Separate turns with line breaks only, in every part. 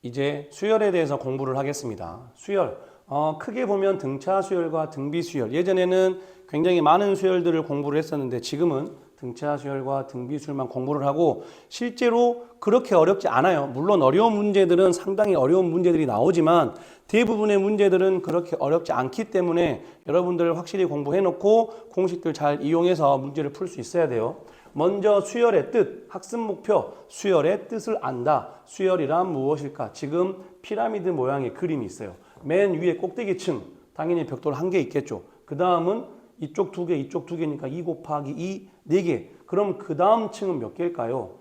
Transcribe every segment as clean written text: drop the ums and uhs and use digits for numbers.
이제 수열에 대해서 공부를 하겠습니다. 수열, 크게 보면 등차 수열과 등비 수열. 예전에는 굉장히 많은 수열들을 공부를 했었는데 지금은 등차 수열과 등비 수열만 공부를 하고 실제로 그렇게 어렵지 않아요. 물론 어려운 문제들은 상당히 어려운 문제들이 나오지만 대부분의 문제들은 그렇게 어렵지 않기 때문에 여러분들 확실히 공부해 놓고 공식들 잘 이용해서 문제를 풀 수 있어야 돼요. 먼저 수열의 뜻, 학습 목표, 수열의 뜻을 안다. 수열이란 무엇일까? 지금 피라미드 모양의 그림이 있어요. 맨 위에 꼭대기층, 당연히 벽돌 한 개 있겠죠. 그 다음은 이쪽 두 개, 이쪽 두 개니까 2 곱하기 2, 4개. 그럼 그 다음 층은 몇 개일까요?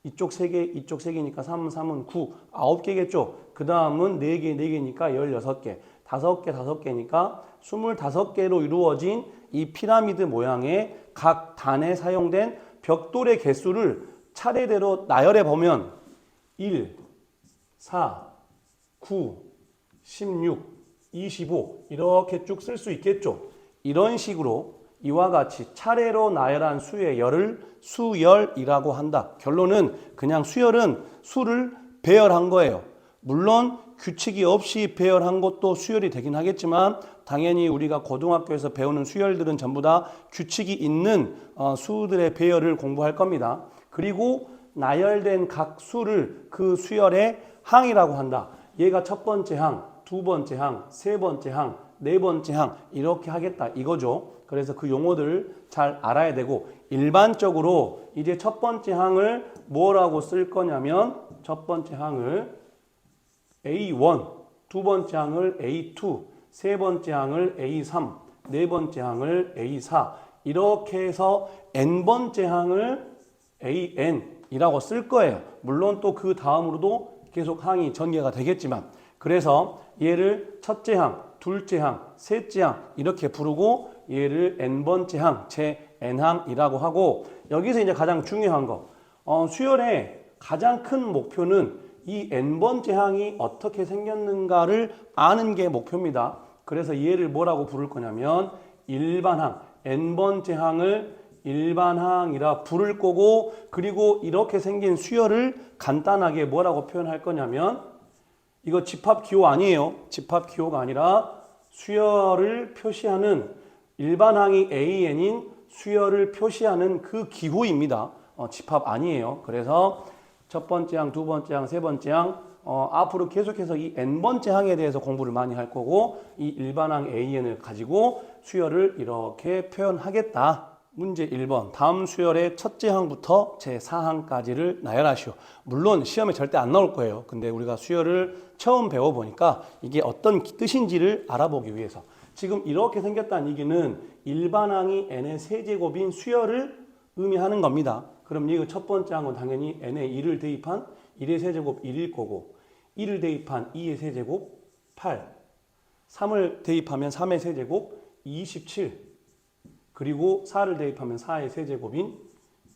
이쪽 3개, 이쪽 3개니까 3, 3은 9, 9개겠죠. 그 다음은 4개, 4개니까 16개. 5개, 5개니까 25개로 이루어진 이 피라미드 모양의 각 단에 사용된 벽돌의 개수를 차례대로 나열해 보면 1, 4, 9, 16, 25 이렇게 쭉 쓸 수 있겠죠. 이런 식으로 이와 같이 차례로 나열한 수의 열을 수열이라고 한다. 결론은 그냥 수열은 수를 배열한 거예요. 물론 규칙이 없이 배열한 것도 수열이 되긴 하겠지만 당연히 우리가 고등학교에서 배우는 수열들은 전부 다 규칙이 있는 수들의 배열을 공부할 겁니다. 그리고 나열된 각 수를 그 수열의 항이라고 한다. 얘가 첫 번째 항, 두 번째 항, 세 번째 항, 네 번째 항 이렇게 하겠다 이거죠. 그래서 그 용어들을 잘 알아야 되고 일반적으로 이제 첫 번째 항을 뭐라고 쓸 거냐면 첫 번째 항을 A1, 두 번째 항을 A2, 세 번째 항을 A3, 네 번째 항을 A4 이렇게 해서 N번째 항을 AN이라고 쓸 거예요. 물론 또 그 다음으로도 계속 항이 전개가 되겠지만 그래서 얘를 첫째 항, 둘째 항, 셋째 항 이렇게 부르고 얘를 N번째 항, 제 N항이라고 하고 여기서 이제 가장 중요한 거 수열의 가장 큰 목표는 이 N번째 항이 어떻게 생겼는가를 아는 게 목표입니다. 그래서 얘를 뭐라고 부를 거냐면 일반항, N번째 항을 일반항이라 부를 거고 그리고 이렇게 생긴 수열을 간단하게 뭐라고 표현할 거냐면 이거 집합기호 아니에요. 집합기호가 아니라 수열을 표시하는 일반항이 AN인 수열을 표시하는 그 기호입니다. 집합 아니에요. 그래서 첫 번째 항, 두 번째 항, 세 번째 항 앞으로 계속해서 이 N번째 항에 대해서 공부를 많이 할 거고 이 일반항 AN을 가지고 수열을 이렇게 표현하겠다. 문제 1번 다음 수열의 첫째 항부터 제4항까지를 나열하시오. 물론 시험에 절대 안 나올 거예요. 근데 우리가 수열을 처음 배워보니까 이게 어떤 뜻인지를 알아보기 위해서 지금 이렇게 생겼다는 얘기는 일반항이 n의 세제곱인 수열을 의미하는 겁니다. 그럼 이거 첫 번째 항은 당연히 n에 1을 대입한 1의 세제곱 1일 거고 1을 대입한 2의 세제곱 8 3을 대입하면 3의 세제곱 27 그리고 4를 대입하면 4의 세제곱인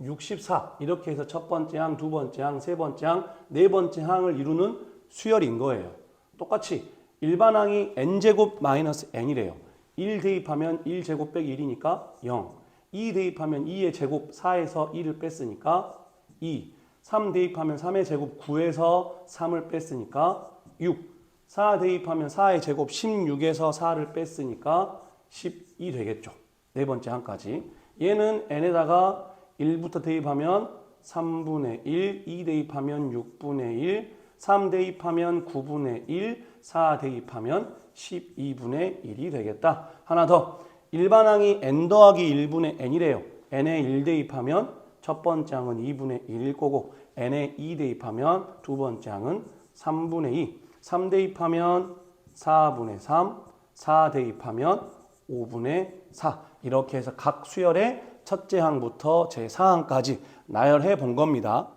64 이렇게 해서 첫 번째 항, 두 번째 항, 세 번째 항, 네 번째 항을 이루는 수열인 거예요. 똑같이 일반항이 n제곱 마이너스 n이래요. 1 대입하면 1제곱 빼기 1이니까 0 2 대입하면 2의 제곱 4에서 1을 뺐으니까 2 3 대입하면 3의 제곱 9에서 3을 뺐으니까 6 4 대입하면 4의 제곱 16에서 4를 뺐으니까 12 되겠죠. 네 번째 항까지. 얘는 n에다가 1부터 대입하면 3분의 1, 2 대입하면 6분의 1, 3 대입하면 9분의 1, 4 대입하면 12분의 1이 되겠다. 하나 더. 일반항이 n 더하기 1분의 n이래요. n에 1 대입하면 첫 번째 항은 2분의 1일 거고 n에 2 대입하면 두 번째 항은 3분의 2, 3 대입하면 4분의 3, 4 대입하면 5분의 4 이렇게 해서 각 수열의 첫째 항부터 제4항까지 나열해 본 겁니다.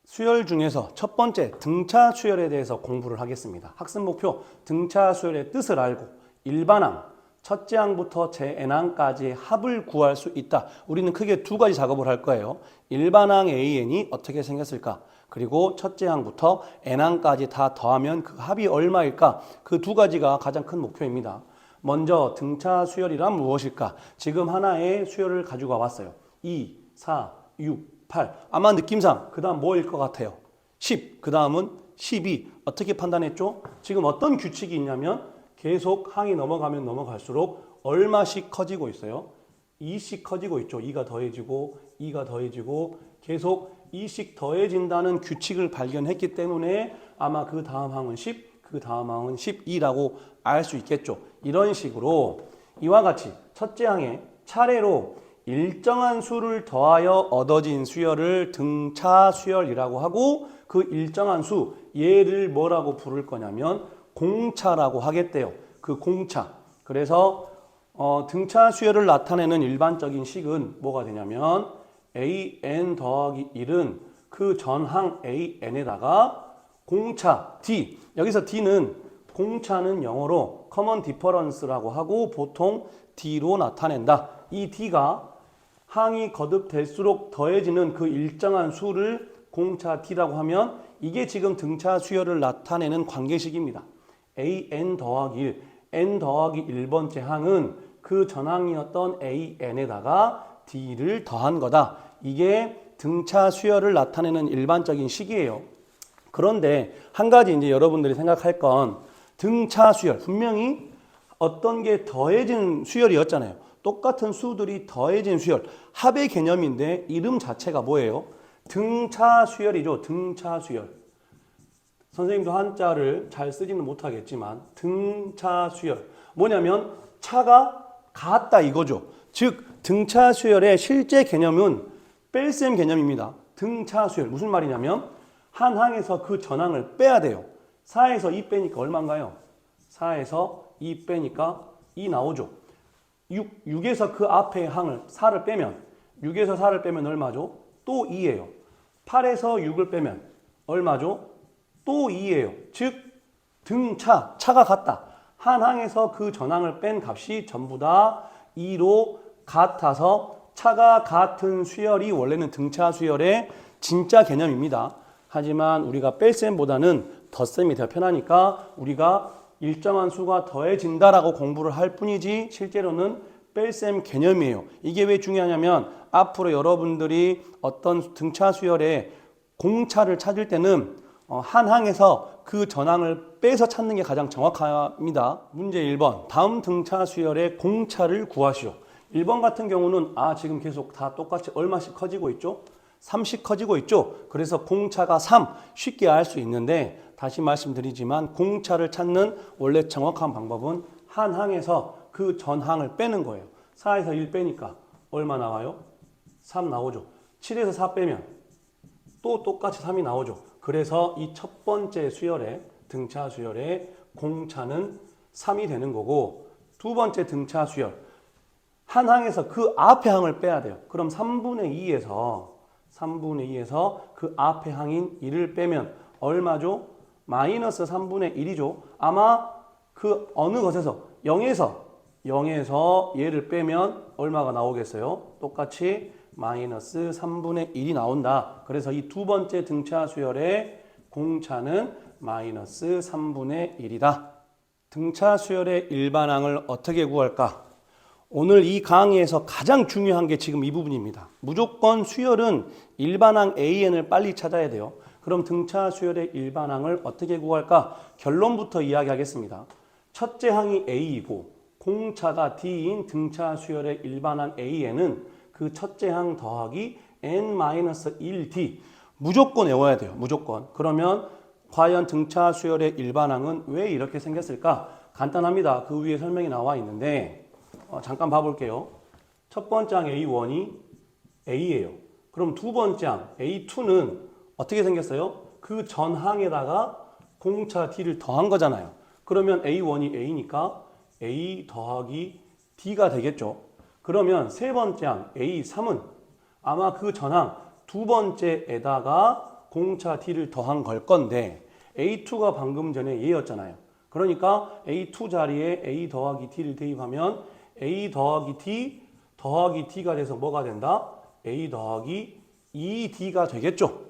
수열 중에서 첫 번째 등차 수열에 대해서 공부를 하겠습니다. 학습 목표 등차 수열의 뜻을 알고 일반항 첫째 항부터 제-n항까지의 합을 구할 수 있다. 우리는 크게 두 가지 작업을 할 거예요. 일반항 AN이 어떻게 생겼을까? 그리고 첫째 항부터 n항까지 다 더하면 그 합이 얼마일까? 그 두 가지가 가장 큰 목표입니다. 먼저 등차 수열이란 무엇일까? 지금 하나의 수열을 가지고 왔어요. 2, 4, 6, 8. 아마 느낌상 그 다음 뭐일 것 같아요? 10. 그 다음은 12. 어떻게 판단했죠? 지금 어떤 규칙이 있냐면 계속 항이 넘어가면 넘어갈수록 얼마씩 커지고 있어요? 2씩 커지고 있죠. 2가 더해지고 2가 더해지고 계속 2씩 더해진다는 규칙을 발견했기 때문에 아마 그 다음 항은 10, 그 다음 항은 12라고 알 수 있겠죠. 이런 식으로 이와 같이 첫째 항에 차례로 일정한 수를 더하여 얻어진 수열을 등차 수열이라고 하고 그 일정한 수 얘를 뭐라고 부를 거냐면 공차라고 하겠대요. 그 공차. 그래서 등차 수열을 나타내는 일반적인 식은 뭐가 되냐면 an 더하기 1은 그 전항 an에다가 공차 d. 여기서 d는 공차는 영어로 common difference라고 하고 보통 d로 나타낸다. 이 d가 항이 거듭될수록 더해지는 그 일정한 수를 공차 d라고 하면 이게 지금 등차 수열을 나타내는 관계식입니다. an 더하기 1, n 더하기 1번째 항은 그 전항이었던 an에다가 d를 더한 거다. 이게 등차 수열을 나타내는 일반적인 식이에요. 그런데 한 가지 이제 여러분들이 생각할 건 등차 수열, 분명히 어떤 게 더해진 수열이었잖아요. 똑같은 수들이 더해진 수열, 합의 개념인데 이름 자체가 뭐예요? 등차 수열이죠. 등차 수열. 선생님도 한자를 잘 쓰지는 못하겠지만 등차 수열. 뭐냐면 차가 같다 이거죠. 즉 등차 수열의 실제 개념은 뺄셈 개념입니다. 등차 수열 무슨 말이냐면 한 항에서 그 전항을 빼야 돼요. 4에서 2 빼니까 얼마인가요? 4에서 2 빼니까 2 나오죠. 6에서 그 앞에 항을 4를 빼면 6에서 4를 빼면 얼마죠? 또 2예요. 8에서 6을 빼면 얼마죠? 또 2예요. 즉 등차, 차가 같다. 한 항에서 그 전항을 뺀 값이 전부 다 2로 같아서 차가 같은 수열이 원래는 등차 수열의 진짜 개념입니다. 하지만 우리가 뺄셈보다는 덧셈이 더 편하니까 우리가 일정한 수가 더해진다라고 공부를 할 뿐이지 실제로는 뺄셈 개념이에요. 이게 왜 중요하냐면 앞으로 여러분들이 어떤 등차 수열의 공차를 찾을 때는 한 항에서 그 전항을 빼서 찾는 게 가장 정확합니다. 문제 1번. 다음 등차 수열의 공차를 구하시오. 1번 같은 경우는 지금 계속 다 똑같이 얼마씩 커지고 있죠? 3씩 커지고 있죠? 그래서 공차가 3 쉽게 알 수 있는데 다시 말씀드리지만 공차를 찾는 원래 정확한 방법은 한 항에서 그 전항을 빼는 거예요. 4에서 1 빼니까 얼마 나와요? 3 나오죠. 7에서 4 빼면 또 똑같이 3이 나오죠. 그래서 이 첫 번째 수열의 등차 수열의 공차는 3이 되는 거고 두 번째 등차 수열 한 항에서 그 앞에 항을 빼야 돼요. 그럼 3분의 2에서 그 앞에 항인 1을 빼면 얼마죠? 마이너스 3분의 1이죠. 아마 그 어느 것에서 0에서 얘를 빼면 얼마가 나오겠어요? 똑같이 마이너스 3분의 1이 나온다. 그래서 이 두 번째 등차 수열의 공차는 마이너스 3분의 1이다. 등차 수열의 일반항을 어떻게 구할까? 오늘 이 강의에서 가장 중요한 게 지금 이 부분입니다. 무조건 수열은 일반항 AN을 빨리 찾아야 돼요. 그럼 등차 수열의 일반항을 어떻게 구할까? 결론부터 이야기하겠습니다. 첫째 항이 A이고 공차가 D인 등차 수열의 일반항 AN은 그 첫째 항 더하기 N-1D 무조건 외워야 돼요. 무조건. 그러면 과연 등차 수열의 일반항은 왜 이렇게 생겼을까? 간단합니다. 그 위에 설명이 나와 있는데 잠깐 봐볼게요. 첫 번째 항 A1이 A예요. 그럼 두 번째 항 A2는 어떻게 생겼어요? 그 전항에다가 공차 D를 더한 거잖아요. 그러면 A1이 A니까 A 더하기 D가 되겠죠. 그러면 세 번째 항 A3은 아마 그 전항 두 번째에다가 공차 D를 더한 걸 건데 A2가 방금 전에 얘였잖아요. 그러니까 A2 자리에 A 더하기 D를 대입하면 A 더하기 D 더하기 D가 돼서 뭐가 된다? A 더하기 2D가 되겠죠.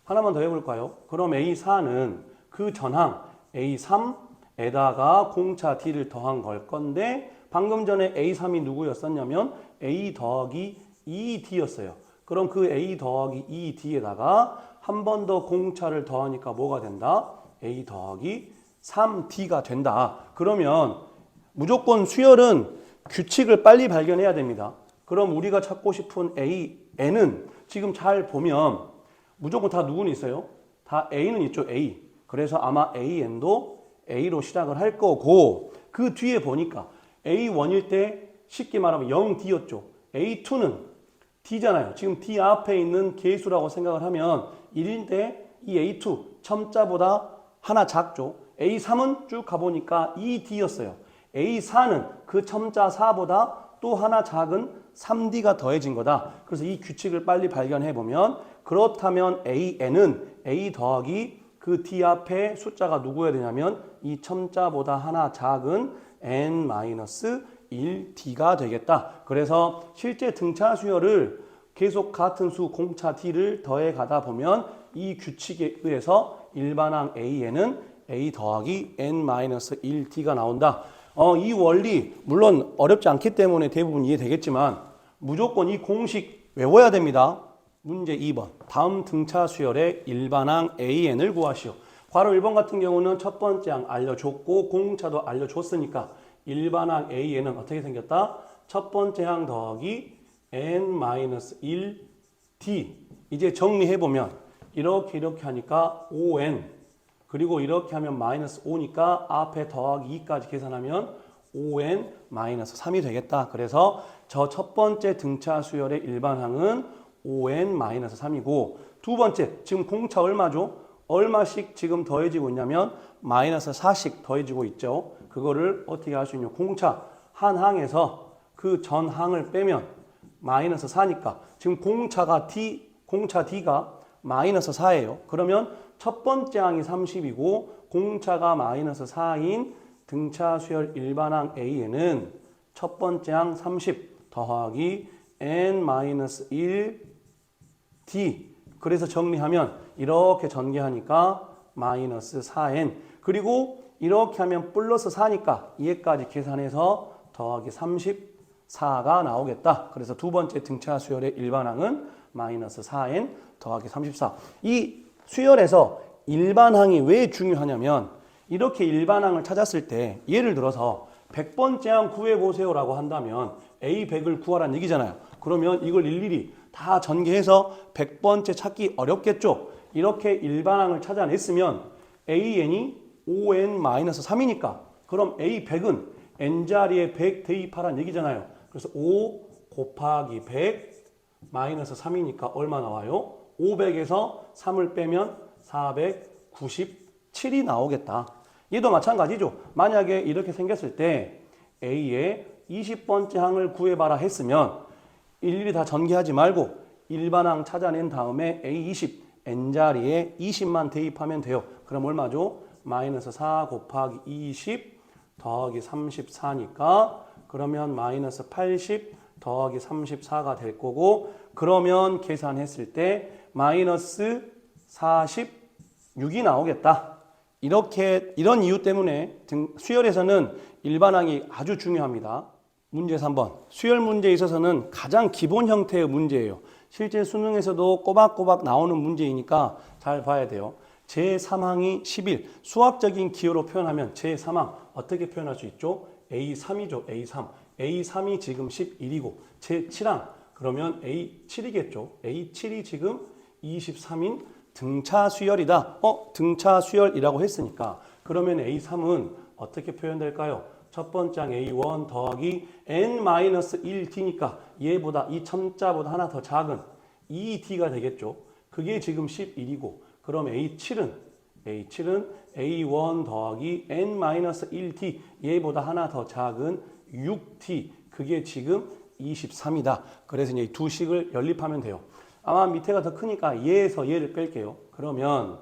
하나만 더 해볼까요? 그럼 A4는 그 전항 A3에다가 공차 D를 더한 걸 건데 방금 전에 A3이 누구였었냐면 A 더하기 2D였어요. 그럼 그 A 더하기 2D에다가 한 번 더 공차를 더하니까 뭐가 된다? A 더하기 3D가 된다. 그러면 무조건 수열은 규칙을 빨리 발견해야 됩니다. 그럼 우리가 찾고 싶은 AN은 지금 잘 보면 무조건 다 누구는 있어요? 다 A는 있죠, A. 그래서 아마 AN도 A로 시작을 할 거고 그 뒤에 보니까 A1일 때 쉽게 말하면 0D였죠. A2는 D잖아요. 지금 D 앞에 있는 계수라고 생각을 하면 1인데 이 A2 첨자보다 하나 작죠. A3은 쭉 가보니까 2D였어요. A4는 그 첨자 4보다 또 하나 작은 3D가 더해진 거다. 그래서 이 규칙을 빨리 발견해 보면 그렇다면 AN은 A 더하기 그 D 앞에 숫자가 누구여야 되냐면 이 첨자보다 하나 작은 N-1D가 되겠다. 그래서 실제 등차 수열을 계속 같은 수 공차 D를 더해 가다 보면 이 규칙에 의해서 일반항 AN은 A 더하기 N-1D가 나온다. 이 원리 물론 어렵지 않기 때문에 대부분 이해되겠지만 무조건 이 공식 외워야 됩니다. 문제 2번. 다음 등차 수열의 일반항 AN을 구하시오. 괄호 1번 같은 경우는 첫 번째 항 알려줬고 공차도 알려줬으니까 일반항 AN은 어떻게 생겼다? 첫 번째 항 더하기 N-1D. 이제 정리해보면 이렇게 하니까 ON 그리고 이렇게 하면 마이너스 5니까 앞에 더하기 2까지 계산하면 ON-3이 되겠다. 그래서 저 첫 번째 등차 수열의 일반항은 ON-3이고 두 번째 지금 공차 얼마죠? 얼마씩 지금 더해지고 있냐면 마이너스 4씩 더해지고 있죠. 그거를 어떻게 할 수 있냐? 공차 한 항에서 그 전 항을 빼면 마이너스 4니까 지금 공차 D가 마이너스 4예요. 그러면 첫 번째 항이 30이고 공차가 마이너스 4인 등차 수열 일반항 A에는 첫 번째 항 30 더하기 N-1D. 그래서 정리하면 이렇게 전개하니까 마이너스 4N. 그리고 이렇게 하면 플러스 4니까 얘까지 계산해서 더하기 34가 나오겠다. 그래서 두 번째 등차 수열의 일반항은 마이너스 4N 더하기 34. 이 수열에서 일반항이 왜 중요하냐면 이렇게 일반항을 찾았을 때 예를 들어서 100번째 항 구해보세요라고 한다면 A100을 구하라는 얘기잖아요. 그러면 이걸 일일이 다 전개해서 100번째 찾기 어렵겠죠. 이렇게 일반항을 찾아냈으면 AN이 ON-3이니까 그럼 A100은 N자리에 100 대입하라는 얘기잖아요. 그래서 5 곱하기 100 마이너스 3이니까 얼마 나와요? 500에서 3을 빼면 497이 나오겠다. 얘도 마찬가지죠. 만약에 이렇게 생겼을 때 A의 20번째 항을 구해봐라 했으면 일일이 다 전개하지 말고 일반항 찾아낸 다음에 A20 N자리에 20만 대입하면 돼요. 그럼 얼마죠? 마이너스 4 곱하기 20 더하기 34니까 그러면 마이너스 80 더하기 34가 될 거고 그러면 계산했을 때 마이너스 46이 나오겠다. 이런 이유 때문에 수열에서는 일반항이 아주 중요합니다. 문제 3번. 수열 문제에 있어서는 가장 기본 형태의 문제예요. 실제 수능에서도 꼬박꼬박 나오는 문제이니까 잘 봐야 돼요. 제3항이 11. 수학적인 기호로 표현하면 제3항 어떻게 표현할 수 있죠? A3이죠. A3. A3이 지금 11이고 제7항 그러면 A7이겠죠. A7이 지금 23인 등차 수열이다. 등차 수열이라고 했으니까 그러면 A3은 어떻게 표현될까요? 첫 번째 항 A1 더하기 N-1D니까 얘보다 이 첨자보다 하나 더 작은 2D가 되겠죠. 그게 지금 11이고 그럼 A7은 A1 더하기 N-1D 얘보다 하나 더 작은 6D 그게 지금 23이다. 그래서 이제 두 식을 연립하면 돼요. 아마 밑에가 더 크니까 얘에서 얘를 뺄게요. 그러면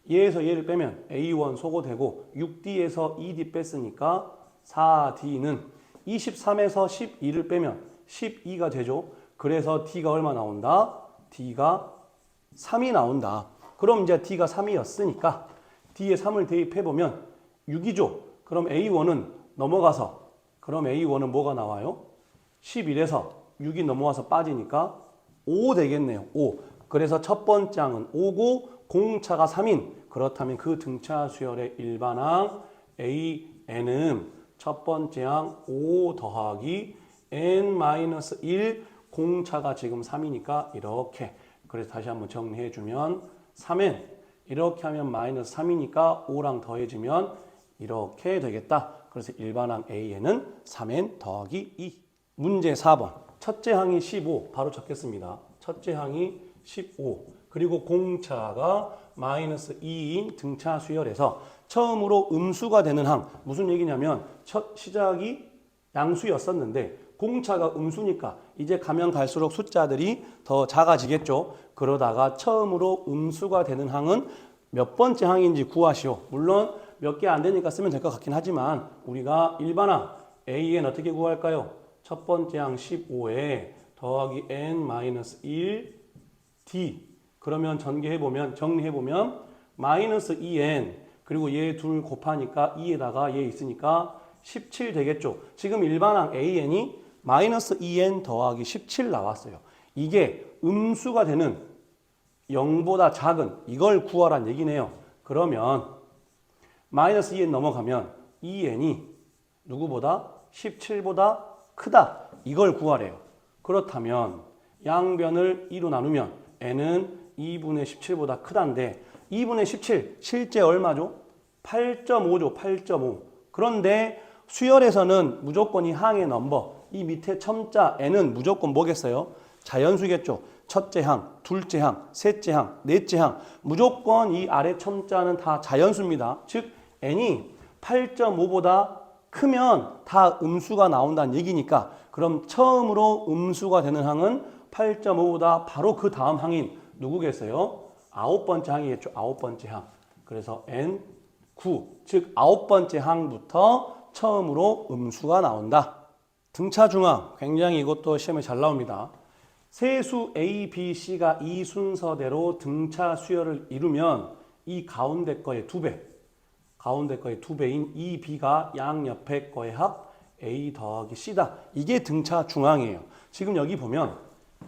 얘에서 얘를 빼면 A1 소거되고 6D에서 2D 뺐으니까 4D는 23에서 12를 빼면 12가 되죠. 그래서 D가 얼마 나온다? D가 3이 나온다. 그럼 이제 D가 3이었으니까 D에 3을 대입해보면 6이죠. 그럼 A1은 넘어가서 그럼 A1은 뭐가 나와요? 11에서 6이 넘어와서 빠지니까 5 되겠네요. 5. 그래서 첫 번째 항은 5고 공차가 3인 그렇다면 그 등차 수열의 일반항 AN은 첫 번째 항 5 더하기 N-1 공차가 지금 3이니까 이렇게 그래서 다시 한번 정리해주면 3N 이렇게 하면 마이너스 3이니까 5랑 더해지면 이렇게 되겠다. 그래서 일반항 AN은 3N 더하기 2. 문제 4번. 첫째 항이 15 바로 적겠습니다. 첫째 항이 15 그리고 공차가 마이너스 2인 등차 수열에서 처음으로 음수가 되는 항 무슨 얘기냐면 첫 시작이 양수였었는데 공차가 음수니까 이제 가면 갈수록 숫자들이 더 작아지겠죠. 그러다가 처음으로 음수가 되는 항은 몇 번째 항인지 구하시오. 물론 몇 개 안 되니까 쓰면 될 것 같긴 하지만 우리가 일반항 AN 어떻게 구할까요? 첫 번째 항 15에 더하기 N-1 D 그러면 정리해보면 마이너스 2N 그리고 얘 둘 곱하니까 2에다가 얘 있으니까 17 되겠죠. 지금 일반항 AN이 마이너스 2N 더하기 17 나왔어요. 이게 음수가 되는 0보다 작은 이걸 구하란 얘기네요. 그러면 마이너스 2N 넘어가면 2N이 누구보다 17보다 크다. 이걸 구하래요. 그렇다면 양변을 2로 나누면 N은 2분의 17보다 크다인데 2분의 17 실제 얼마죠? 8.5죠. 8.5. 그런데 수열에서는 무조건 이 항의 넘버 이 밑에 첨자 N은 무조건 뭐겠어요? 자연수겠죠. 첫째 항, 둘째 항, 셋째 항, 넷째 항 무조건 이 아래 첨자는 다 자연수입니다. 즉 N이 8.5보다 크면 다 음수가 나온다는 얘기니까 그럼 처음으로 음수가 되는 항은 8.5보다 바로 그 다음 항인 누구겠어요? 9번째 항이겠죠. 9번째 항. 그래서 N9 즉 9번째 항부터 처음으로 음수가 나온다. 등차 중항 굉장히 이것도 시험에 잘 나옵니다. 세수 A, B, C가 이 순서대로 등차 수열을 이루면 이 가운데 거의 2배 가운데 거의 2배인 이 B가 양옆에 거의 합 A 더하기 C다. 이게 등차 중항이에요. 지금 여기 보면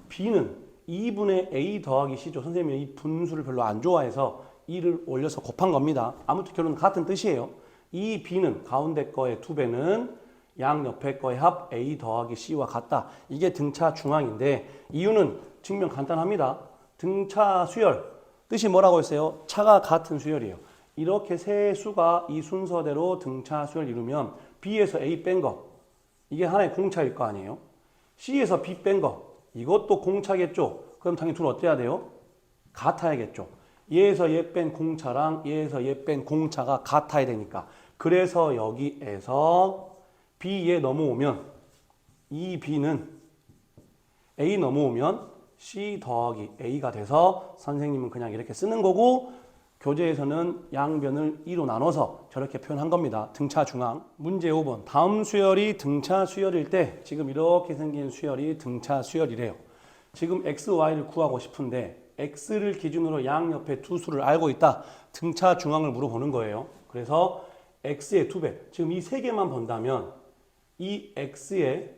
B는 2분의 A 더하기 C죠. 선생님이 이 분수를 별로 안 좋아해서 2를 올려서 곱한 겁니다. 아무튼 결론은 같은 뜻이에요. 이 B는 가운데 거의 2배는 양옆에 거의 합 A 더하기 C와 같다. 이게 등차 중항인데 이유는 증명 간단합니다. 등차 수열 뜻이 뭐라고 했어요? 차가 같은 수열이에요. 이렇게 세 수가 이 순서대로 등차 수열을 이루면 B에서 A 뺀 거 이게 하나의 공차일 거 아니에요? C에서 B 뺀 거 이것도 공차겠죠? 그럼 당연히 둘 어때야 돼요? 같아야겠죠. 얘에서 얘 뺀 공차랑 얘에서 얘 뺀 공차가 같아야 되니까 그래서 여기에서 B에 넘어오면 이 B는 A 넘어오면 C 더하기 A가 돼서 선생님은 그냥 이렇게 쓰는 거고 교재에서는 양변을 2로 나눠서 저렇게 표현한 겁니다. 등차 중항. 문제 5번. 다음 수열이 등차 수열일 때 지금 이렇게 생긴 수열이 등차 수열이래요. 지금 X, Y를 구하고 싶은데 X를 기준으로 양옆에 두 수를 알고 있다. 등차 중항을 물어보는 거예요. 그래서 X의 2배. 지금 이 세 개만 본다면 이 X의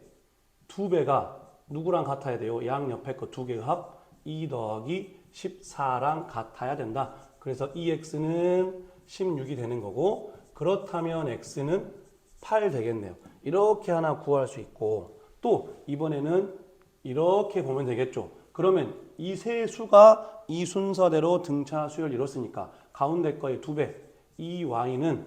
2배가 누구랑 같아야 돼요? 양옆에 거 두 개의 합 2 더하기 14랑 같아야 된다. 그래서 이 X는 16이 되는 거고 그렇다면 X는 8 되겠네요. 이렇게 하나 구할 수 있고 또 이번에는 이렇게 보면 되겠죠. 그러면 이 세 수가 이 순서대로 등차 수열을 이뤘으니까 가운데 거의 2배 이 Y는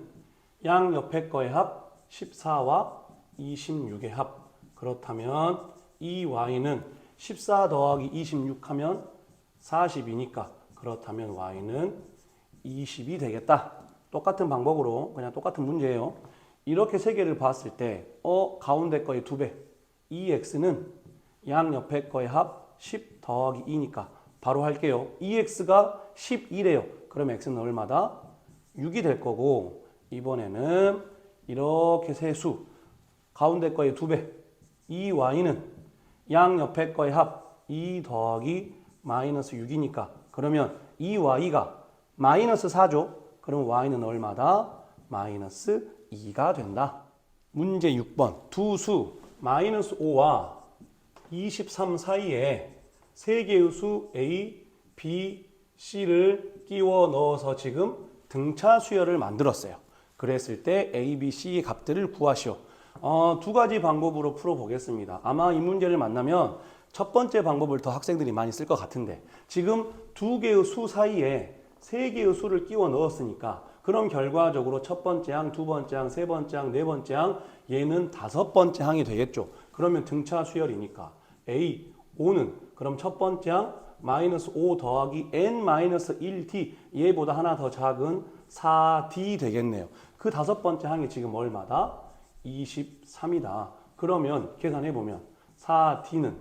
양옆에 거의 합 14와 26의 합. 그렇다면 이 Y는 14 더하기 26 하면 40이니까 그렇다면 Y는 20이 되겠다. 똑같은 방법으로 그냥 똑같은 문제예요. 이렇게 세 개를 봤을 때 가운데 거의 2배 이 X는 양옆에 거의 합 10 더하기 2니까 바로 할게요. 이 X가 11이래요. 그럼 X는 얼마다? 6이 될 거고 이번에는 이렇게 세 수 가운데 거의 2배 이 Y는 양옆에 거의 합 2 더하기 마이너스 6이니까 그러면 이 Y가 마이너스 4죠. 그럼 Y는 얼마다? 마이너스 2가 된다. 문제 6번. 두 수 마이너스 5와 23 사이에 세 개의 수 A, B, C를 끼워 넣어서 지금 등차 수열을 만들었어요. 그랬을 때 A, B, C의 값들을 구하시오. 두 가지 방법으로 풀어보겠습니다. 아마 이 문제를 만나면 첫 번째 방법을 더 학생들이 많이 쓸 것 같은데 지금 두 개의 수 사이에 세 개의 수를 끼워 넣었으니까 그럼 결과적으로 첫 번째 항, 두 번째 항, 세 번째 항, 네 번째 항 얘는 다섯 번째 항이 되겠죠. 그러면 등차 수열이니까 A, 5는 그럼 첫 번째 항 마이너스 5 더하기 n-1t 얘보다 하나 더 작은 4d 되겠네요. 그 다섯 번째 항이 지금 얼마다? 23이다. 그러면 계산해보면 4d는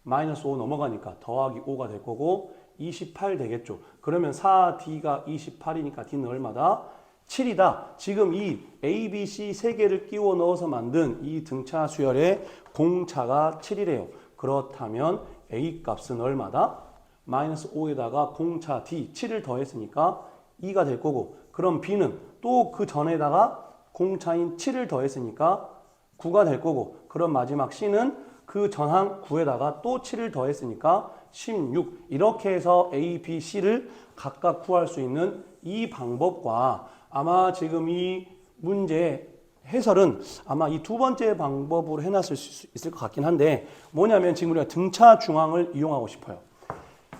마이너스 5 넘어가니까 더하기 5가 될 거고 28 되겠죠. 그러면 4d가 28이니까 d는 얼마다? 7이다. 지금 이 A, B, C 세 개를 끼워 넣어서 만든 이 등차 수열의 공차가 7이래요. 그렇다면 A 값은 얼마다? 마이너스 5에다가 공차 D 7을 더했으니까 2가 될 거고 그럼 B는 또 그 전에다가 공차인 7을 더했으니까 9가 될 거고 그럼 마지막 C는 그 전항 9에다가 또 7을 더했으니까 16 이렇게 해서 A, B, C를 각각 구할 수 있는 이 방법과 아마 지금 이 문제 해설은 아마 이 두 번째 방법으로 해놨을 수 있을 것 같긴 한데 뭐냐면 지금 우리가 등차 중앙을 이용하고 싶어요.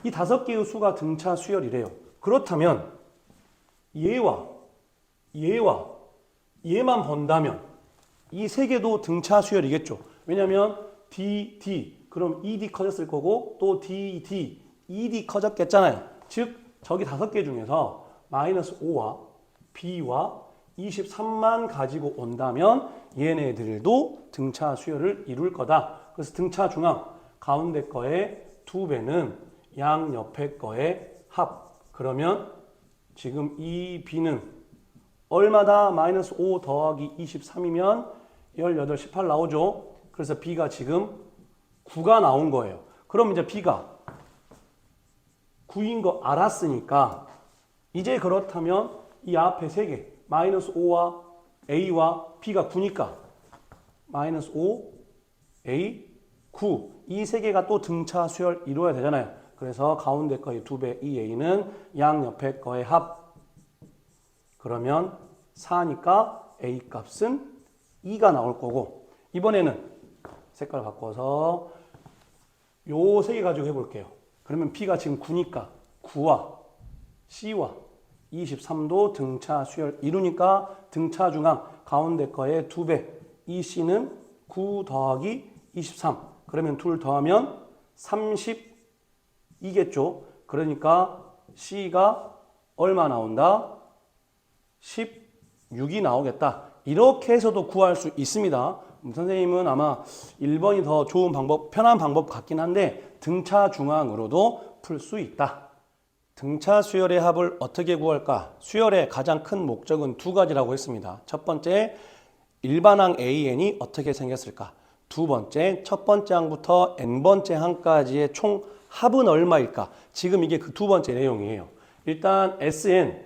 이 다섯 개의 수가 등차 수열이래요. 그렇다면 얘와 얘만 본다면 이 세 개도 등차 수열이겠죠. 왜냐하면 D 그럼 ED 커졌을 거고 또 DD, ED 커졌겠잖아요. 즉 저기 다섯 개 중에서 마이너스 5와 B와 23만 가지고 온다면 얘네들도 등차 수열을 이룰 거다. 그래서 등차 중앙 가운데 거의 2배는 양 옆에 거의 합. 그러면 지금 이 B는 얼마다? 마이너스 5 더하기 23이면 18, 18 나오죠. 그래서 B가 지금 9가 나온 거예요. 그럼 이제 B가 9인 거 알았으니까 이제 그렇다면 이 앞에 세 개 마이너스 5와 A와 B가 9니까 마이너스 5, A, 9 이 세 개가 또 등차 수열 이루어야 되잖아요. 그래서 가운데 거의 2배 이 A는 양 옆에 거의 합. 그러면 4니까 A 값은 2가 나올 거고 이번에는 색깔 바꿔서 요 세 개 가지고 해볼게요. 그러면 B가 지금 9니까 9와 C와 23도 등차 수열 이루니까 등차 중앙 가운데 거의 2배 이 C는 9 더하기 23 그러면 둘 더하면 30이겠죠. 그러니까 C가 얼마 나온다? 16이 나오겠다. 이렇게 해서도 구할 수 있습니다. 선생님은 아마 1번이 더 좋은 방법, 편한 방법 같긴 한데 등차 중앙으로도 풀 수 있다. 등차 수열의 합을 어떻게 구할까? 수열의 가장 큰 목적은 두 가지라고 했습니다. 첫 번째, 일반항 AN이 어떻게 생겼을까? 두 번째, 첫 번째 항부터 n번째 항까지의 총 합은 얼마일까? 지금 이게 그 두 번째 내용이에요. 일단 SN,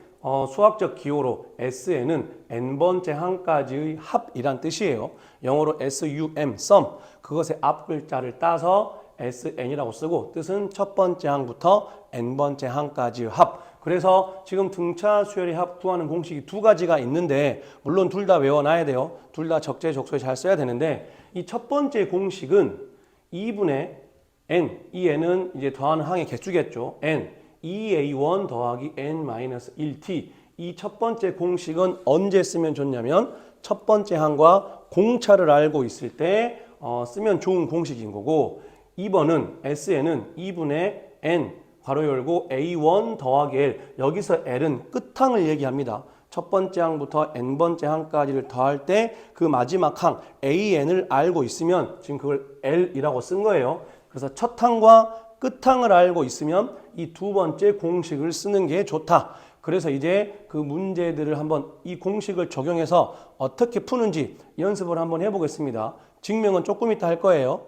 수학적 기호로 SN은 n번째 항까지의 합이란 뜻이에요. 영어로 SUM, sum, 그것의 앞 글자를 따서 SN이라고 쓰고 뜻은 첫 번째 항부터 n번째 항까지의 합. 그래서 지금 등차 수열의 합 구하는 공식이 두 가지가 있는데 물론 둘 다 외워놔야 돼요. 둘 다 적재적소에 잘 써야 되는데 이 첫 번째 공식은 2분의 n, 이 n은 이제 더하는 항의 개수겠죠. n, 2a1 더하기 n-1t. 이 첫 번째 공식은 언제 쓰면 좋냐면 첫 번째 항과 공차를 알고 있을 때 쓰면 좋은 공식인 거고 2번은 SN은 2분의 n 괄호 열고 a1 더하기 l 여기서 l은 끝항을 얘기합니다. 첫 번째 항부터 n번째 항까지를 더할 때 그 마지막 항 an을 알고 있으면 지금 그걸 l이라고 쓴 거예요. 그래서 첫 항과 끝항을 알고 있으면 이 두 번째 공식을 쓰는 게 좋다. 그래서 이제 그 문제들을 한번 이 공식을 적용해서 어떻게 푸는지 연습을 한번 해보겠습니다. 증명은 조금 이따 할 거예요.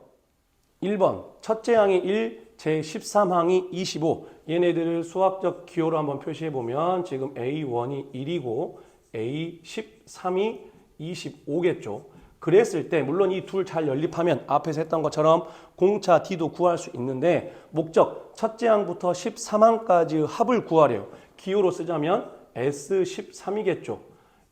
1번 첫째 항이 1, 제13항이 25 얘네들을 수학적 기호로 한번 표시해보면 지금 A1이 1이고 A13이 25겠죠. 그랬을 때 물론 이 둘 잘 연립하면 앞에서 했던 것처럼 공차 D도 구할 수 있는데 목적 첫째 항부터 13항까지의 합을 구하래요. 기호로 쓰자면 S13이겠죠.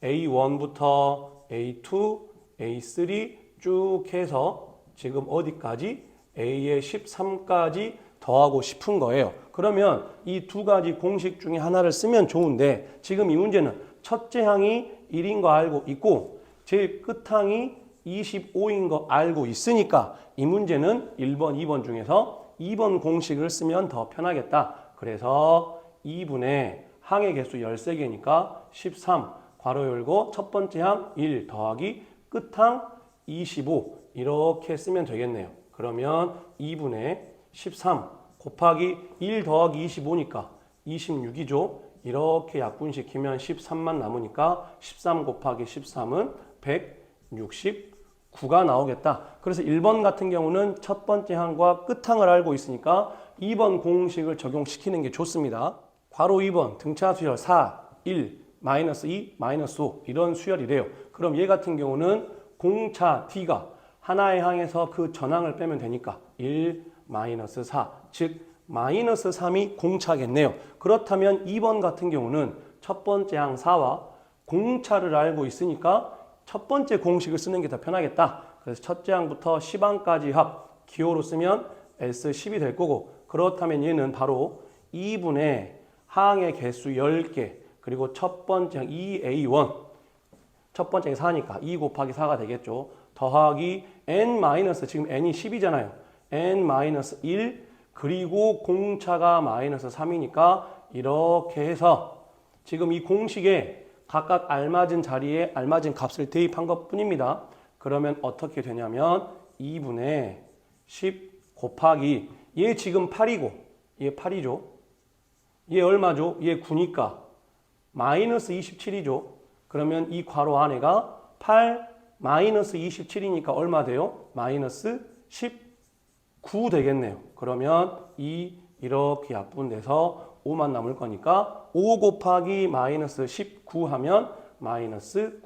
A1부터 A2, A3 쭉 해서 지금 어디까지? A의 13까지 더하고 싶은 거예요. 그러면 이 두 가지 공식 중에 하나를 쓰면 좋은데 지금 이 문제는 첫째 항이 1인 거 알고 있고 제일 끝항이 25인 거 알고 있으니까 이 문제는 1번, 2번 중에서 2번 공식을 쓰면 더 편하겠다. 그래서 2분의 항의 개수 13개니까 13 괄호 열고 첫 번째 항 1 더하기 끝항 25 이렇게 쓰면 되겠네요. 그러면 2분의 13 곱하기 1 더하기 25니까 26이죠. 이렇게 약분시키면 13만 남으니까 13 곱하기 13은 169가 나오겠다. 그래서 1번 같은 경우는 첫 번째 항과 끝항을 알고 있으니까 2번 공식을 적용시키는 게 좋습니다. 괄호 2번 등차 수열 4, 1, 마이너스 2, 마이너스 5 이런 수열이래요. 그럼 얘 같은 경우는 공차 D가 하나의 항에서 그 전항을 빼면 되니까 1, 마이너스 4, 즉 마이너스 3이 공차겠네요. 그렇다면 2번 같은 경우는 첫 번째 항 4와 공차를 알고 있으니까 첫 번째 공식을 쓰는 게 더 편하겠다. 그래서 첫째 항부터 10항까지 합 기호로 쓰면 S10이 될 거고 그렇다면 얘는 바로 2분의 항의 개수 10개 그리고 첫 번째 항 2A1 첫 번째 항이 4니까 2 곱하기 4가 되겠죠. 더하기 n 마이너스 지금 n이 10이잖아요. n-1 그리고 공차가 마이너스 3이니까 이렇게 해서 지금 이 공식에 각각 알맞은 자리에 알맞은 값을 대입한 것 뿐입니다. 그러면 어떻게 되냐면 2분의 10 곱하기 얘 지금 8이고 얘 8이죠. 얘 얼마죠? 얘 9니까 마이너스 27이죠. 그러면 이 괄호 안에가 8 마이너스 27이니까 얼마 돼요? 마이너스 19 되겠네요. 그러면 이렇게 약분돼서 5만 남을 거니까 5 곱하기 마이너스 19 하면 마이너스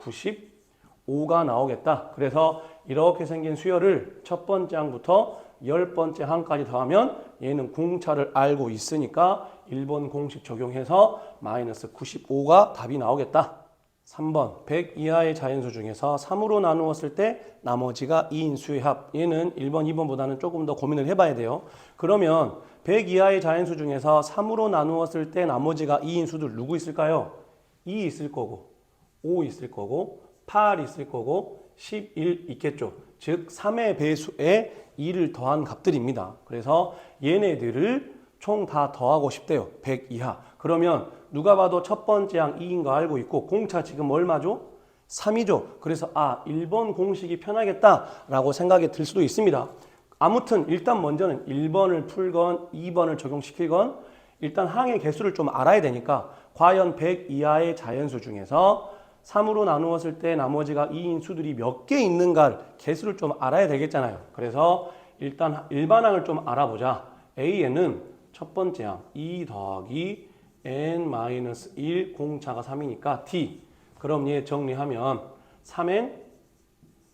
95가 나오겠다. 그래서 이렇게 생긴 수열을 첫 번째 항부터 10번째 항까지 더하면 얘는 공차를 알고 있으니까 1번 공식 적용해서 마이너스 95가 답이 나오겠다. 3번 100 이하의 자연수 중에서 3으로 나누었을 때 나머지가 2인 수의 합. 얘는 1번, 2번보다는 조금 더 고민을 해봐야 돼요. 그러면 100 이하의 자연수 중에서 3으로 나누었을 때 나머지가 2인 수들 누구 있을까요? 2 있을 거고 5 있을 거고 8 있을 거고 11 있겠죠. 즉 3의 배수에 2를 더한 값들입니다. 그래서 얘네들을 총 다 더하고 싶대요. 100 이하. 그러면 누가 봐도 첫 번째 항 2인 거 알고 있고 공차 지금 얼마죠? 3이죠. 그래서 1번 공식이 편하겠다라고 생각이 들 수도 있습니다. 아무튼 일단 먼저는 1번을 풀건 2번을 적용시키건 일단 항의 개수를 좀 알아야 되니까 과연 100 이하의 자연수 중에서 3으로 나누었을 때 나머지가 2인 수들이 몇 개 있는가 개수를 좀 알아야 되겠잖아요. 그래서 일단 일반항을 좀 알아보자. A에는 첫 번째 항 2 더하기 n-1 공차가 3이니까 t. 그럼 얘 정리하면 3n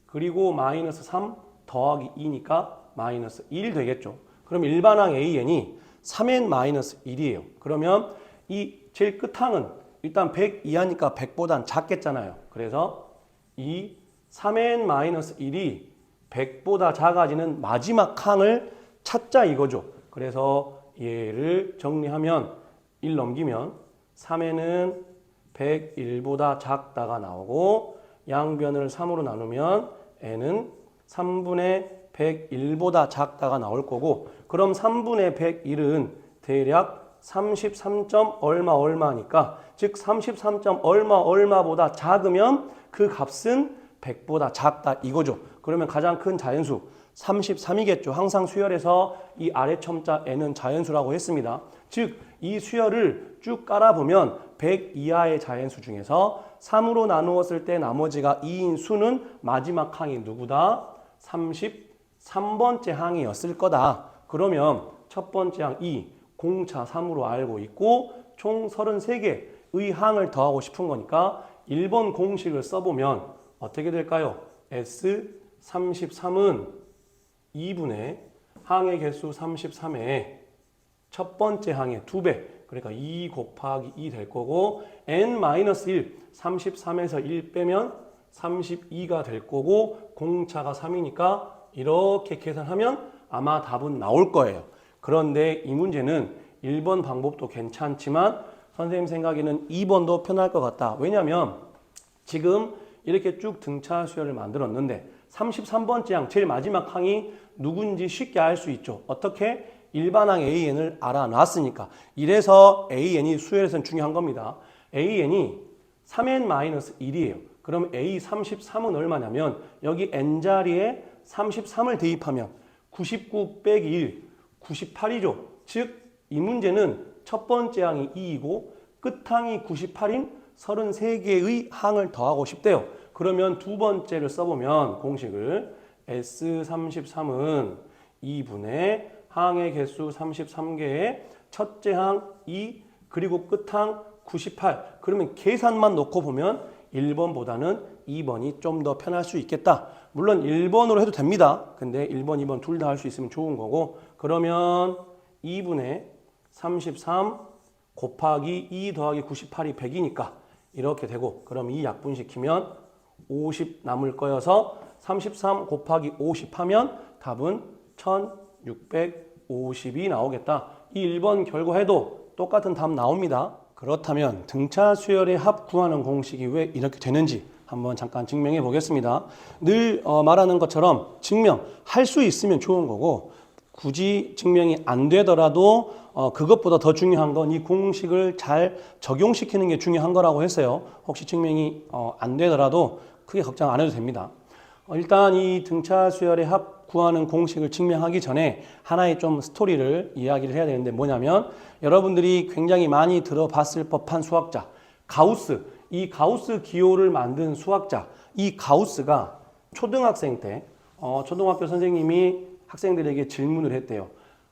그리고 마이너스 3 더하기 2니까 마이너스 1 되겠죠. 그럼 일반항 AN이 3n-1이에요. 그러면 이 제일 끝항은 일단 100 이하니까 100보단 작겠잖아요. 그래서 이 3n-1이 100보다 작아지는 마지막 항을 찾자 이거죠. 그래서 얘를 정리하면 1 넘기면 3n은 101보다 작다가 나오고 양변을 3으로 나누면 n은 3분의 101보다 작다가 나올 거고 그럼 3분의 101은 대략 33. 얼마니까 즉 33. 얼마보다 작으면 그 값은 100보다 작다 이거죠. 그러면 가장 큰 자연수 33이겠죠. 항상 수열에서 이 아래 첨자 n은 자연수라고 했습니다. 즉 이 수열을 쭉 깔아보면 100 이하의 자연수 중에서 3으로 나누었을 때 나머지가 2인 수는 마지막 항이 누구다? 33번째 항이었을 거다. 그러면 첫 번째 항 2, 공차 3으로 알고 있고 총 33개의 항을 더하고 싶은 거니까 1번 공식을 써보면 어떻게 될까요? S33은 2분의 항의 개수 33의 첫 번째 항의 2배, 그러니까 2 곱하기 2 될 거고, n-1, 33에서 1 빼면 32가 될 거고, 공차가 3이니까 이렇게 계산하면 아마 답은 나올 거예요. 그런데 이 문제는 1번 방법도 괜찮지만 선생님 생각에는 2번도 편할 것 같다. 왜냐하면 지금 이렇게 쭉 등차 수열을 만들었는데 33번째 항, 제일 마지막 항이 누군지 쉽게 알 수 있죠. 어떻게? 일반항 AN을 알아놨으니까. 이래서 AN이 수열에서는 중요한 겁니다. AN이 3n-1이에요. 그럼 A33은 얼마냐면 여기 n자리에 33을 대입하면 99 빼기 1, 98이죠. 즉 이 문제는 첫 번째 항이 2이고 끝항이 98인 33개의 항을 더하고 싶대요. 그러면 두 번째를 써보면 공식을 S33은 2분의 항의 개수 33개의 첫째 항 2 그리고 끝항 98. 그러면 계산만 놓고 보면 1번보다는 2번이 좀 더 편할 수 있겠다. 물론 1번으로 해도 됩니다. 근데 1번, 2번 둘 다 할 수 있으면 좋은 거고, 그러면 2분의 33 곱하기 2 더하기 98이 100이니까 이렇게 되고, 그럼 이 약분시키면 50 남을 거여서 33 곱하기 50 하면 답은 1650이 나오겠다. 이 1번 결과해도 똑같은 답 나옵니다. 그렇다면 등차 수열의 합 구하는 공식이 왜 이렇게 되는지 한번 잠깐 증명해 보겠습니다. 늘 말하는 것처럼 증명할 수 있으면 좋은 거고, 굳이 증명이 안 되더라도 그것보다 더 중요한 건 이 공식을 잘 적용시키는 게 중요한 거라고 했어요. 혹시 증명이 안 되더라도 크게 걱정 안 해도 됩니다. 일단 이 등차 수열의 합 구하는 공식을 증명하기 전에 하나의 좀 스토리를 이야기를 해야 되는데, 뭐냐면 여러분들이 굉장히 많이 들어봤을 법한 수학자 가우스, 이 가우스 기호를 만든 수학자, 이 가우스가 초등학생 때 초등학교 선생님이 학생들에게 질문을 했대요.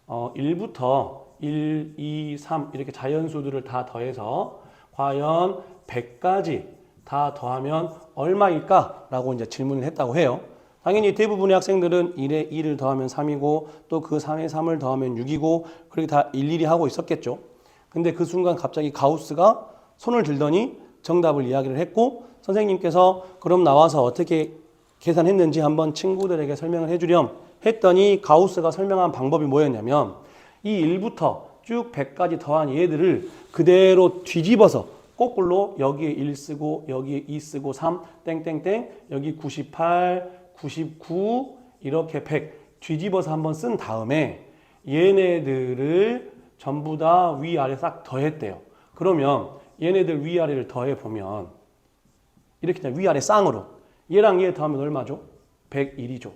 1부터 1, 2, 3 이렇게 자연수들을 다 더해서 과연 100까지 다 더하면 얼마일까? 라고 이제 질문을 했다고 해요. 당연히 대부분의 학생들은 1에 2를 더하면 3이고 또 그 3에 3을 더하면 6이고 그렇게 다 일일이 하고 있었겠죠. 근데 그 순간 갑자기 가우스가 손을 들더니 정답을 이야기를 했고, 선생님께서 그럼 나와서 어떻게 계산했는지 한번 친구들에게 설명을 해주렴 했더니 가우스가 설명한 방법이 뭐였냐면, 이 1부터 쭉 100까지 더한 얘들을 그대로 뒤집어서 거꾸로 여기에 1 쓰고 여기에 2 쓰고 3 땡땡땡 여기 98, 99 이렇게 100 뒤집어서 한번 쓴 다음에 얘네들을 전부 다 위아래 싹 더했대요. 그러면 얘네들 위아래를 더해보면 이렇게 위아래 쌍으로 얘랑 얘 더하면 얼마죠? 101이죠.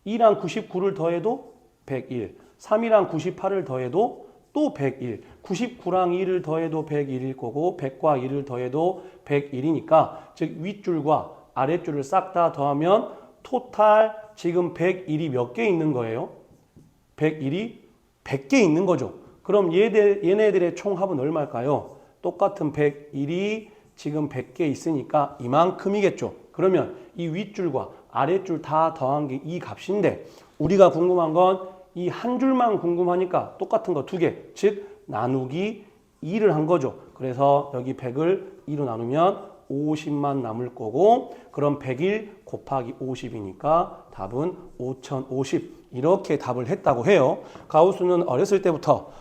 2랑 99를 더해도 101, 3이랑 98을 더해도 또 101, 99랑 2를 더해도 101일 거고 100과 2를 더해도 101이니까 즉 윗줄과 아랫줄을 싹 다 더하면 토탈 지금 101이 몇 개 있는 거예요? 101이 100개 있는 거죠. 그럼 얘네들의 총합은 얼마일까요? 똑같은 101이 지금 100개 있으니까 이만큼이겠죠. 그러면 이 윗줄과 아랫줄 다 더한 게 이 값인데, 우리가 궁금한 건 이 한 줄만 궁금하니까 똑같은 거 두 개, 즉 나누기 2를 한 거죠. 그래서 여기 100을 2로 나누면 50만 남을 거고, 그럼 101 곱하기 50이니까 답은 5050 이렇게 답을 했다고 해요. 가우스는 어렸을 때부터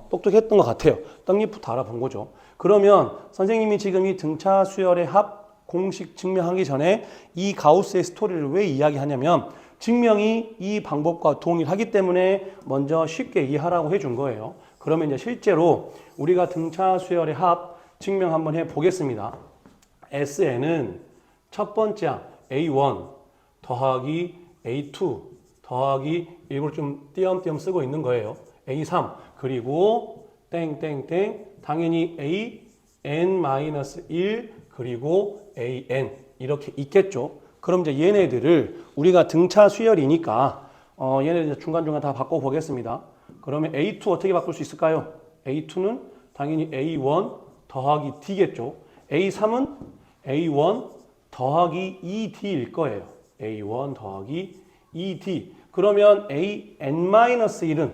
똑똑했던 것 같아요. 떡잎부터 알아본 거죠. 그러면 선생님이 지금 이 등차 수열의 합 공식 증명하기 전에 이 가우스의 스토리를 왜 이야기하냐면, 증명이 이 방법과 동일하기 때문에 먼저 쉽게 이해하라고 해준 거예요. 그러면 이제 실제로 우리가 등차 수열의 합 증명 한번 해보겠습니다. SN은 첫 번째 항 A1 더하기 A2 더하기 이걸 좀 띄엄띄엄 쓰고 있는 거예요. A3 그리고 땡땡땡 당연히 AN-1 그리고 AN 이렇게 있겠죠. 그럼 이제 얘네들을 우리가 등차 수열이니까 얘네들 중간중간 다 바꿔보겠습니다. 그러면 A2 어떻게 바꿀 수 있을까요? A2는 당연히 A1 더하기 D겠죠. A3은 A1 더하기 2D일 거예요. A1 더하기 2D. 그러면 AN-1은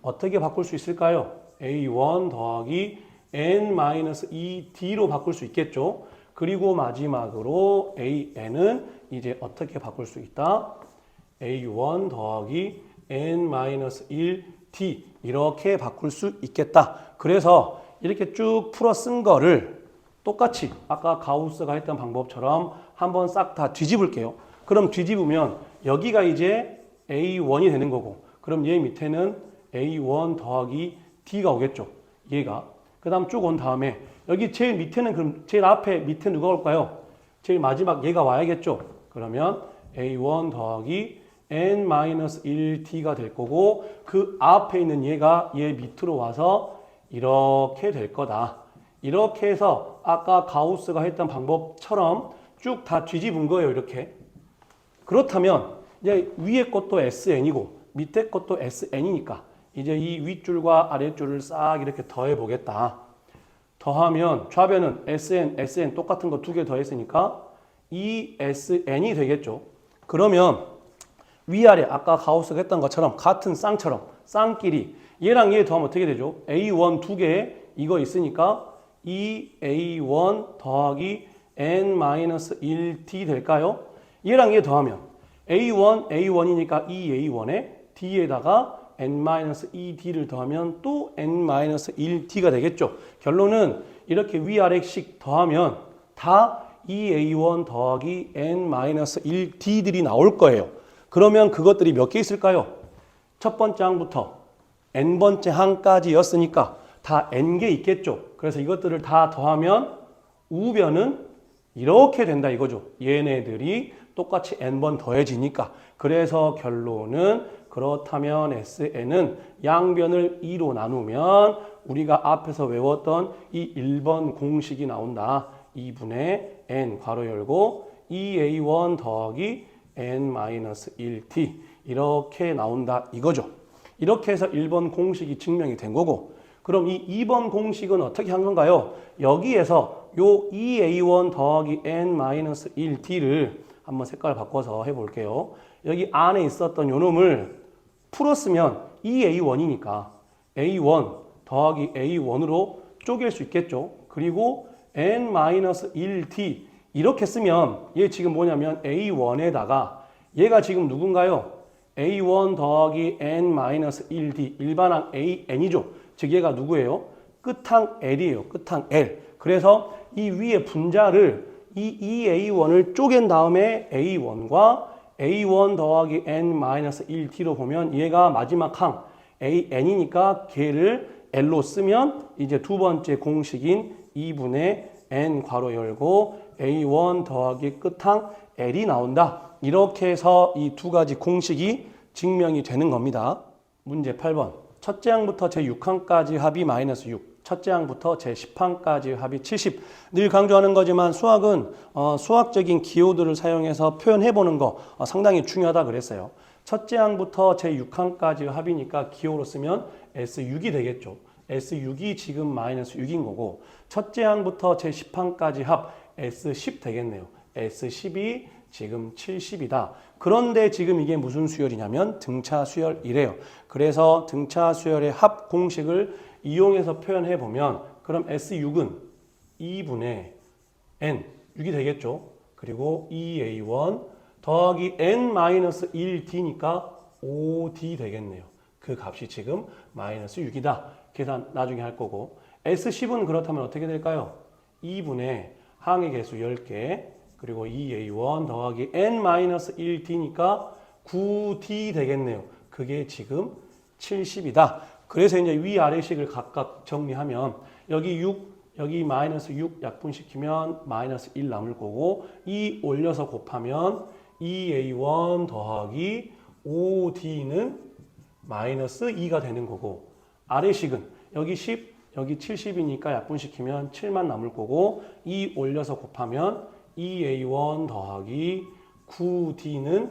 어떻게 바꿀 수 있을까요? A1 더하기 N-2D로 바꿀 수 있겠죠. 그리고 마지막으로 AN은 이제 어떻게 바꿀 수 있다? A1 더하기 N-1D 이렇게 바꿀 수 있겠다. 그래서 이렇게 쭉 풀어 쓴 거를 똑같이 아까 가우스가 했던 방법처럼 한번 싹 다 뒤집을게요. 그럼 뒤집으면 여기가 이제 A1이 되는 거고, 그럼 얘 밑에는 A1 더하기 D가 오겠죠. 얘가. 그 다음 쭉 온 다음에 여기 제일 밑에는 그럼 제일 앞에 밑에 누가 올까요? 제일 마지막 얘가 와야겠죠. 그러면 A1 더하기 N-1D가 될 거고, 그 앞에 있는 얘가 얘 밑으로 와서 이렇게 될 거다. 이렇게 해서 아까 가우스가 했던 방법처럼 쭉 다 뒤집은 거예요. 이렇게. 그렇다면 이제 위에 것도 SN이고 밑에 것도 SN이니까 이제 이 윗줄과 아랫줄을 싹 이렇게 더해 보겠다. 더하면 좌변은 SN 똑같은 거 두 개 더했으니까 ESN이 되겠죠. 그러면 위아래 아까 가우스가 했던 것처럼 같은 쌍처럼 쌍끼리 얘랑 얘 더하면 어떻게 되죠? A1 두 개 이거 있으니까 EA1 더하기 N-1D 될까요? 얘랑 얘 더하면 A1이니까 EA1에 D에다가 N-2D를 더하면 또 N-1D가 되겠죠. 결론은 이렇게 위아래씩 더하면 다 EA1 더하기 N-1D들이 나올 거예요. 그러면 그것들이 몇 개 있을까요? 첫 번째 항부터 N번째 항까지였으니까 다 N개 있겠죠. 그래서 이것들을 다 더하면 우변은 이렇게 된다 이거죠. 얘네들이 똑같이 N번 더해지니까. 그래서 결론은 그렇다면 SN은 양변을 2로 나누면 우리가 앞에서 외웠던 이 1번 공식이 나온다. 2분의 N 괄호 열고 EA1 더하기 N-1D 이렇게 나온다 이거죠. 이렇게 해서 1번 공식이 증명이 된 거고, 그럼 이 2번 공식은 어떻게 한 건가요? 여기에서 요 EA1 더하기 N-1D를 한번 색깔 바꿔서 해볼게요. 여기 안에 있었던 요 놈을 풀었으면 EA1이니까 A1 더하기 A1으로 쪼갤 수 있겠죠. 그리고 N-1D 이렇게 쓰면 얘 지금 뭐냐면 A1에다가 얘가 지금 누군가요? A1 더하기 N-1D 일반항 AN이죠. 즉 얘가 누구예요? 끝항 L이에요. 끝항 L. 그래서 이 위에 분자를 이 EA1을 쪼갠 다음에 A1과 A1 더하기 N-1D로 보면 얘가 마지막 항 AN이니까 걔를 L로 쓰면 이제 두 번째 공식인 2분의 N 괄호 열고 A1 더하기 끝항 L이 나온다. 이렇게 해서 이 두 가지 공식이 증명이 되는 겁니다. 문제 8번. 첫째 항부터 제6항까지 합이 마이너스 6. 첫째 항부터 제10항까지 합이 70. 늘 강조하는 거지만 수학은 수학적인 기호들을 사용해서 표현해보는 거 상당히 중요하다 그랬어요. 첫째 항부터 제6항까지 합이니까 기호로 쓰면 S6이 되겠죠. S6이 지금 마이너스 6인 거고, 첫째 항부터 제10항까지 합 S10 되겠네요. S10이 지금 70이다. 그런데 지금 이게 무슨 수열이냐면 등차 수열이래요. 그래서 등차 수열의 합 공식을 이용해서 표현해 보면 그럼 S6은 2분의 N, 6이 되겠죠. 그리고 2A1 더하기 N-1D니까 5D 되겠네요. 그 값이 지금 마이너스 6이다. 계산 나중에 할 거고, S10은 그렇다면 어떻게 될까요? 2분의 항의 개수 10개 그리고 2A1 더하기 N-1D니까 9D 되겠네요. 그게 지금 70이다. 그래서 이제 위아래식을 각각 정리하면 여기 6, 여기 마이너스 6 약분시키면 마이너스 1 남을 거고, 2 올려서 곱하면 2A1 더하기 5D는 마이너스 2가 되는 거고, 아래식은 여기 10, 여기 70이니까 약분시키면 7만 남을 거고, 2 올려서 곱하면 2A1 더하기 9D는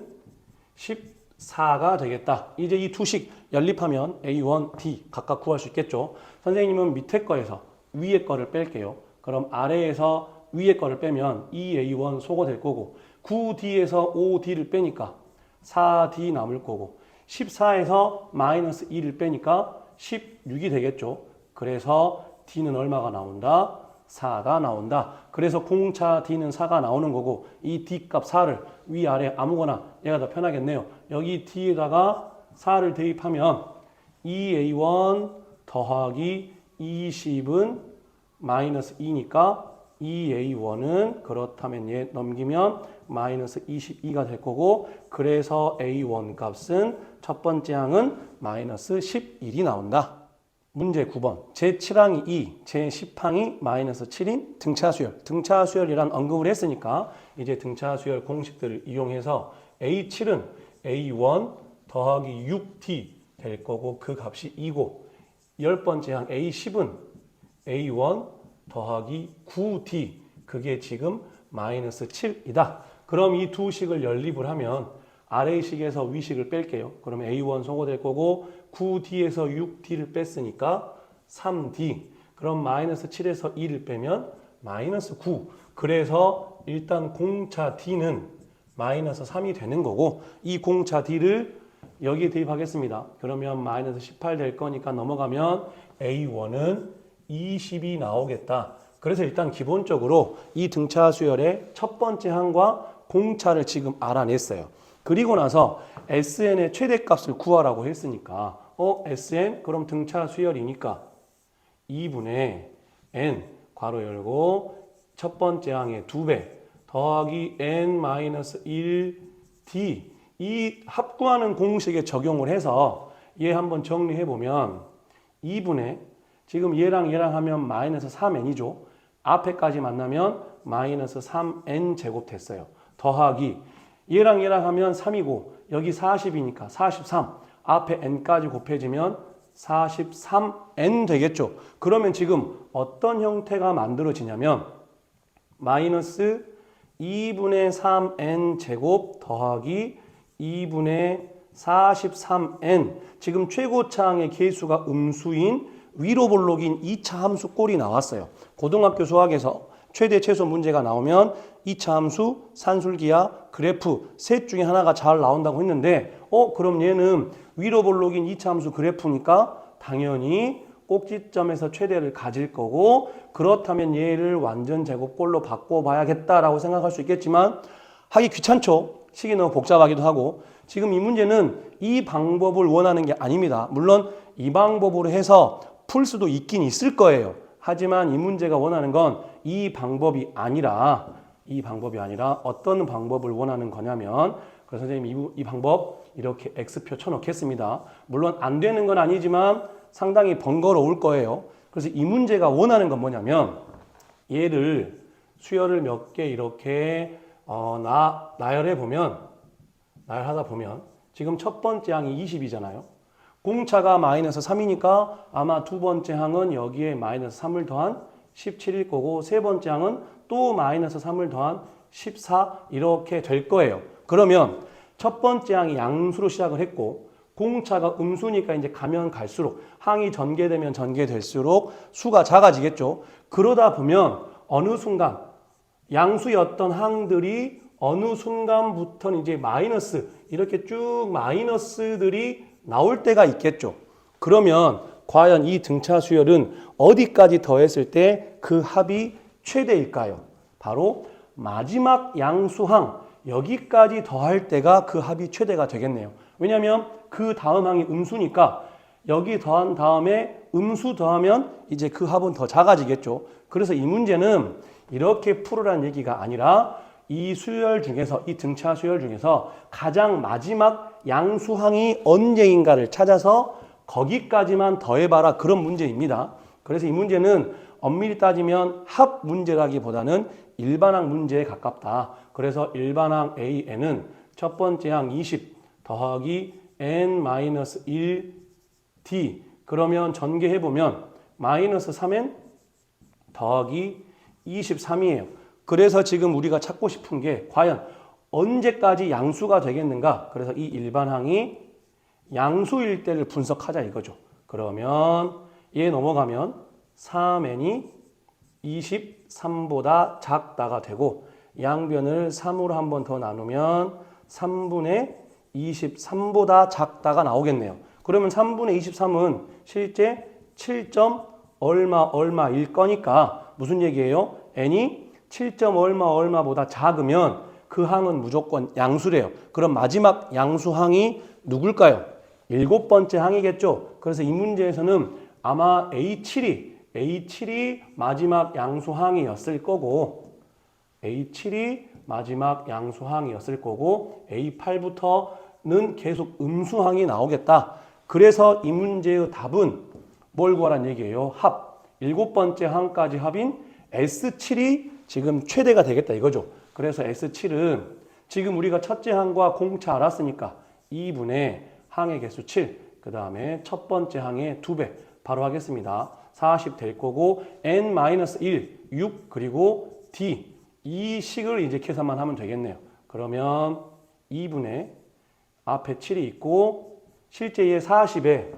14가 되겠다. 이제 이 두식 연립하면 A1, D 각각 구할 수 있겠죠. 선생님은 밑에 거에서 위에 거를 뺄게요. 그럼 아래에서 위에 거를 빼면 2A1 소거 될 거고 9D에서 5D를 빼니까 4D 남을 거고 14에서 마이너스 2를 빼니까 16이 되겠죠. 그래서 D는 얼마가 나온다? 4가 나온다. 그래서 공차 D는 4가 나오는 거고 이 D값 4를 위아래 아무거나 얘가 더 편하겠네요. 여기 D에다가 4를 대입하면 2A1 더하기 20은 마이너스 2니까 2A1은 그렇다면 얘 넘기면 마이너스 22가 될 거고 그래서 A1 값은 첫 번째 항은 마이너스 11이 나온다. 문제 9번 제7항이 2, 제10항이 마이너스 7인 등차수열. 등차수열이란 언급을 했으니까 이제 등차수열 공식들을 이용해서 A7은 A1 더하기 6D 될 거고 그 값이 2고 10번째 항 A10은 A1 더하기 9D 그게 지금 마이너스 7이다. 그럼 이 두 식을 연립을 하면 아래식에서 위식을 뺄게요. 그러면 A1 소거될 거고 9D에서 6D를 뺐으니까 3D. 그럼 마이너스 7에서 2를 빼면 마이너스 9. 그래서 일단 공차 D는 마이너스 3이 되는 거고 이 공차 D를 여기에 대입하겠습니다. 그러면 마이너스 18 될 거니까 넘어가면 A1은 20이 나오겠다. 그래서 일단 기본적으로 이 등차 수열의 첫 번째 항과 공차를 지금 알아냈어요. 그리고 나서 SN의 최대값을 구하라고 했으니까 SN 그럼 등차 수열이니까 2분의 N 괄호 열고 첫 번째 항의 2배 더하기 N-1D 이 합구하는 공식에 적용을 해서 얘 한번 정리해보면 2분의 지금 얘랑 하면 마이너스 3n이죠. 앞에까지 만나면 마이너스 3n 제곱 됐어요. 더하기 얘랑 하면 3이고 여기 40이니까 43 앞에 n까지 곱해지면 43n 되겠죠. 그러면 지금 어떤 형태가 만들어지냐면 마이너스 2분의 3n 제곱 더하기 2분의 43n 지금 최고차항의 계수가 음수인 위로 볼록인 2차 함수 꼴이 나왔어요. 고등학교 수학에서 최대 최소 문제가 나오면 2차 함수, 산술기하, 그래프 셋 중에 하나가 잘 나온다고 했는데 그럼 얘는 위로 볼록인 2차 함수 그래프니까 당연히 꼭지점에서 최대를 가질 거고 그렇다면 얘를 완전 제곱꼴로 바꿔봐야겠다라고 생각할 수 있겠지만 하기 귀찮죠. 식이 너무 복잡하기도 하고 지금 이 문제는 이 방법을 원하는 게 아닙니다. 물론 이 방법으로 해서 풀 수도 있긴 있을 거예요. 하지만 이 문제가 원하는 건 이 방법이 아니라 어떤 방법을 원하는 거냐면 그래서 선생님이 이 방법 이렇게 X표 쳐놓겠습니다. 물론 안 되는 건 아니지만 상당히 번거로울 거예요. 그래서 이 문제가 원하는 건 뭐냐면 얘를 수열을 몇 개 이렇게 나열하다 보면 지금 첫 번째 항이 20이잖아요. 공차가 마이너스 3이니까 아마 두 번째 항은 여기에 마이너스 3을 더한 17일 거고 세 번째 항은 또 마이너스 3을 더한 14 이렇게 될 거예요. 그러면 첫 번째 항이 양수로 시작을 했고 공차가 음수니까 이제 가면 갈수록 항이 전개되면 전개될수록 수가 작아지겠죠. 그러다 보면 어느 순간 양수였던 항들이 어느 순간부터는 이제 마이너스 이렇게 쭉 마이너스들이 나올 때가 있겠죠. 그러면 과연 이 등차 수열은 어디까지 더했을 때 그 합이 최대일까요? 바로 마지막 양수항 여기까지 더할 때가 그 합이 최대가 되겠네요. 왜냐하면 그 다음 항이 음수니까 여기 더한 다음에 음수 더하면 이제 그 합은 더 작아지겠죠. 그래서 이 문제는 이렇게 풀으라는 얘기가 아니라 이 수열 중에서 이 등차 수열 중에서 가장 마지막 양수항이 언제인가를 찾아서 거기까지만 더해봐라 그런 문제입니다. 그래서 이 문제는 엄밀히 따지면 합 문제라기보다는 일반항 문제에 가깝다. 그래서 일반항 AN은 첫 번째 항 20 더하기 N-1D 그러면 전개해보면 마이너스 3N 더하기 23이에요. 그래서 지금 우리가 찾고 싶은 게 과연 언제까지 양수가 되겠는가? 그래서 이 일반항이 양수일 때를 분석하자 이거죠. 그러면 얘 넘어가면 3n이 23보다 작다가 되고 양변을 3으로 한 번 더 나누면 3분의 23보다 작다가 나오겠네요. 그러면 3분의 23은 실제 7. 얼마일 거니까 무슨 얘기예요? n이 7. 얼마보다 작으면 그 항은 무조건 양수래요. 그럼 마지막 양수항이 누굴까요? 7번째 항이겠죠. 그래서 이 문제에서는 아마 A7이 마지막 양수항이었을 거고 A7이 마지막 양수항이었을 거고 A8부터는 계속 음수항이 나오겠다. 그래서 이 문제의 답은 뭘 구하란 얘기예요? 합. 7번째 항까지 합인 S7이 지금 최대가 되겠다 이거죠. 그래서 S7은 지금 우리가 첫째 항과 공차 알았으니까 2분의 항의 개수 7, 그 다음에 첫 번째 항의 2배 바로 하겠습니다. 40 될 거고 n-1, 6 그리고 d 이 식을 이제 계산만 하면 되겠네요. 그러면 2분의 앞에 7이 있고 실제 얘 40에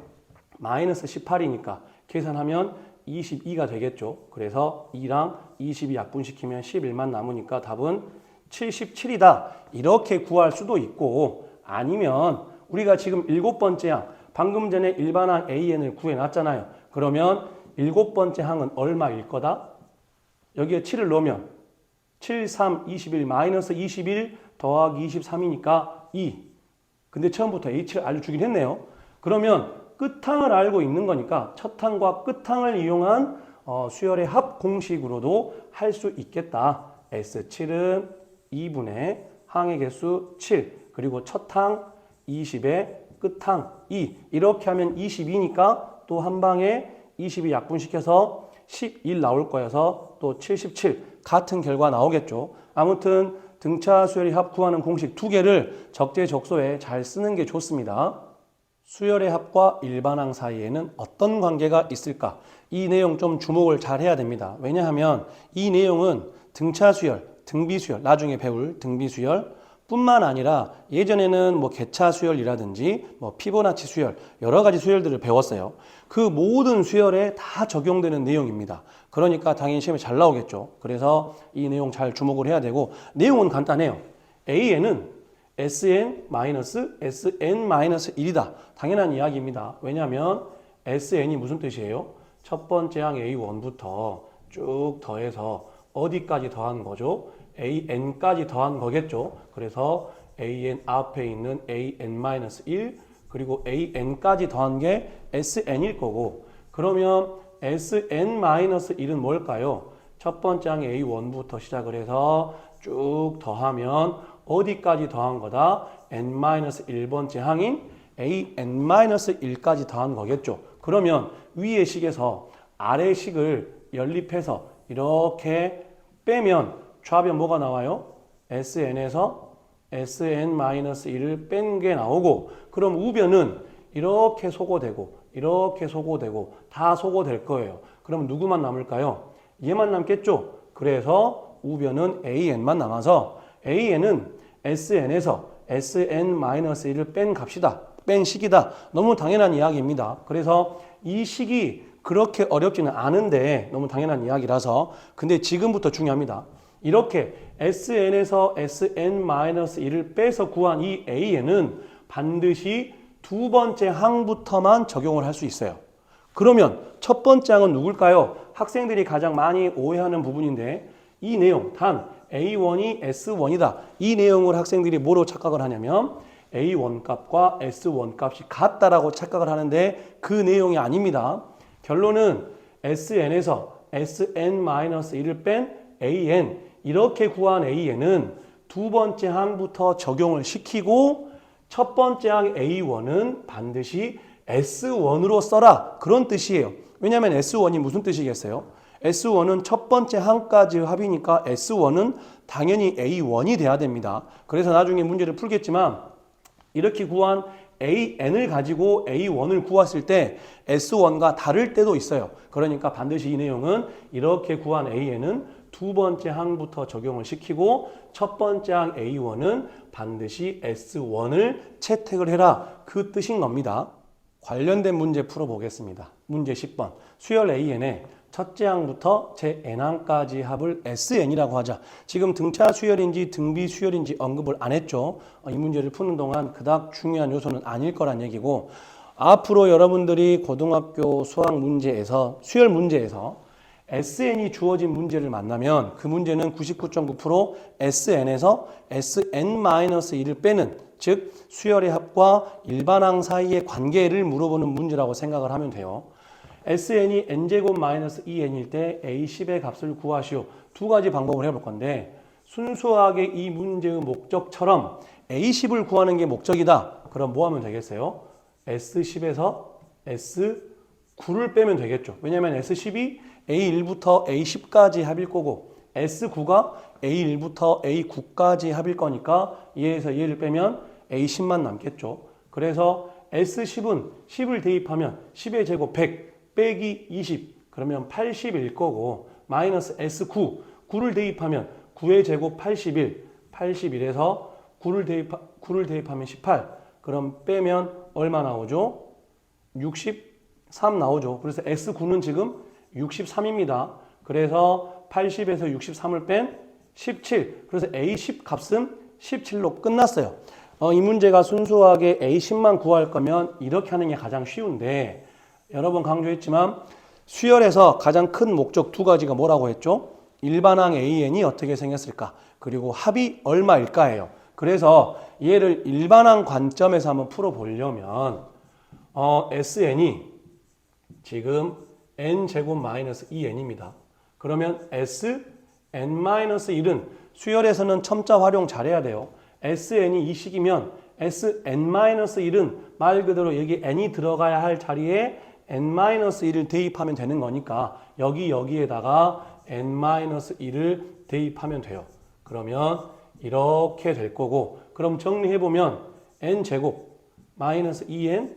마이너스 18이니까 계산하면 22가 되겠죠. 그래서 2랑 22 약분시키면 11만 남으니까 답은 77이다. 이렇게 구할 수도 있고 아니면 우리가 지금 7번째 항 방금 전에 일반항 AN을 구해놨잖아요. 그러면 7번째 항은 얼마일 거다? 여기에 7을 넣으면 7, 3, 21, 마이너스 21 더하기 23이니까 2. 근데 처음부터 H를 알려주긴 했네요. 그러면 끝항을 알고 있는 거니까 첫 항과 끝항을 이용한 수열의 합 공식으로도 할 수 있겠다. S7은 2분의 항의 개수 7 그리고 첫 항 20의 끝항 2 이렇게 하면 22니까 또 한 방에 22 약분시켜서 11 나올 거여서 또 77 같은 결과 나오겠죠. 아무튼 등차 수열의 합 구하는 공식 2개를 적재적소에 잘 쓰는 게 좋습니다. 수열의 합과 일반항 사이에는 어떤 관계가 있을까? 이 내용 좀 주목을 잘 해야 됩니다. 왜냐하면 이 내용은 등차 수열, 등비 수열, 나중에 배울 등비 수열 뿐만 아니라 예전에는 뭐 개차 수열이라든지 뭐 피보나치 수열 여러 가지 수열들을 배웠어요. 그 모든 수열에 다 적용되는 내용입니다. 그러니까 당연히 시험에 잘 나오겠죠. 그래서 이 내용 잘 주목을 해야 되고 내용은 간단해요. AN은 SN-SN-1이다. 당연한 이야기입니다. 왜냐하면 SN이 무슨 뜻이에요? 첫 번째 항 A1부터 쭉 더해서 어디까지 더한 거죠? AN까지 더한 거겠죠. 그래서 AN 앞에 있는 AN-1 그리고 AN까지 더한 게 SN일 거고 그러면 SN-1은 뭘까요? 첫 번째 항 A1부터 시작을 해서 쭉 더하면 어디까지 더한 거다? N-1번째 항인 AN-1까지 더한 거겠죠. 그러면 위의 식에서 아래 식을 연립해서 이렇게 빼면 좌변 뭐가 나와요? SN에서 SN-1을 뺀 게 나오고 그럼 우변은 이렇게 소거되고 이렇게 소거되고 다 소거될 거예요. 그럼 누구만 남을까요? 얘만 남겠죠? 그래서 우변은 AN만 남아서 AN은 SN에서 SN-1을 뺀 값이다. 뺀 식이다. 너무 당연한 이야기입니다. 그래서 이 식이 그렇게 어렵지는 않은데 너무 당연한 이야기라서 근데 지금부터 중요합니다. 이렇게 SN에서 SN-1을 빼서 구한 이 AN은 반드시 두 번째 항부터만 적용을 할 수 있어요. 그러면 첫 번째 항은 누굴까요? 학생들이 가장 많이 오해하는 부분인데 이 내용 단 A1이 S1이다. 이 내용을 학생들이 뭐로 착각을 하냐면 A1 값과 S1 값이 같다라고 착각을 하는데 그 내용이 아닙니다. 결론은 SN에서 SN-1을 뺀 AN 이렇게 구한 AN은 두 번째 항부터 적용을 시키고 첫 번째 항 A1은 반드시 S1으로 써라 그런 뜻이에요. 왜냐하면 S1이 무슨 뜻이겠어요? S1은 첫 번째 항까지 합이니까 S1은 당연히 A1이 돼야 됩니다. 그래서 나중에 문제를 풀겠지만 이렇게 구한 AN을 가지고 A1을 구했을 때 S1과 다를 때도 있어요. 그러니까 반드시 이 내용은 이렇게 구한 AN은 두 번째 항부터 적용을 시키고 첫 번째 항 A1은 반드시 S1을 채택을 해라 그 뜻인 겁니다. 관련된 문제 풀어보겠습니다. 문제 10번 수열 AN에 첫째 항부터 제 n항까지 합을 SN이라고 하자. 지금 등차 수열인지 등비 수열인지 언급을 안 했죠. 이 문제를 푸는 동안 그닥 중요한 요소는 아닐 거란 얘기고, 앞으로 여러분들이 고등학교 수학 문제에서, 수열 문제에서 SN이 주어진 문제를 만나면 그 문제는 99.9% SN에서 SN-1을 빼는, 즉 수열의 합과 일반항 사이의 관계를 물어보는 문제라고 생각을 하면 돼요. SN이 n제곱 마이너스 2n일 때 A10의 값을 구하시오. 두 가지 방법을 해볼 건데, 순수하게 이 문제의 목적처럼 A10을 구하는 게 목적이다. 그럼 뭐 하면 되겠어요? S10에서 S9를 빼면 되겠죠. 왜냐하면 S10이 A1부터 A10까지 합일 거고 S9가 A1부터 A9까지 합일 거니까 얘에서 얘를 빼면 A10만 남겠죠. 그래서 S10은 10을 대입하면 10의 제곱 100 빼기 20 그러면 80일 거고, 마이너스 S9 9를 대입하면 9의 제곱 81 81에서 9를 대입하면 18 그럼 빼면 얼마 나오죠? 63 나오죠. 그래서 S9는 지금 63입니다. 그래서 80에서 63을 뺀 17. 그래서 A10 값은 17로 끝났어요. 이 문제가 순수하게 A10만 구할 거면 이렇게 하는 게 가장 쉬운데, 여러 번 강조했지만 수열에서 가장 큰 목적 두 가지가 뭐라고 했죠? 일반항 AN이 어떻게 생겼을까? 그리고 합이 얼마일까예요. 그래서 얘를 일반항 관점에서 한번 풀어보려면 SN이 지금 n제곱 마이너스 2n입니다. 그러면 SN-1은 수열에서는 첨자 활용 잘해야 돼요. SN이 이 식이면 SN-1은 말 그대로 여기 n이 들어가야 할 자리에 n-1을 대입하면 되는 거니까 여기에다가 n-1을 대입하면 돼요. 그러면 이렇게 될 거고, 그럼 정리해보면 n제곱 마이너스 2n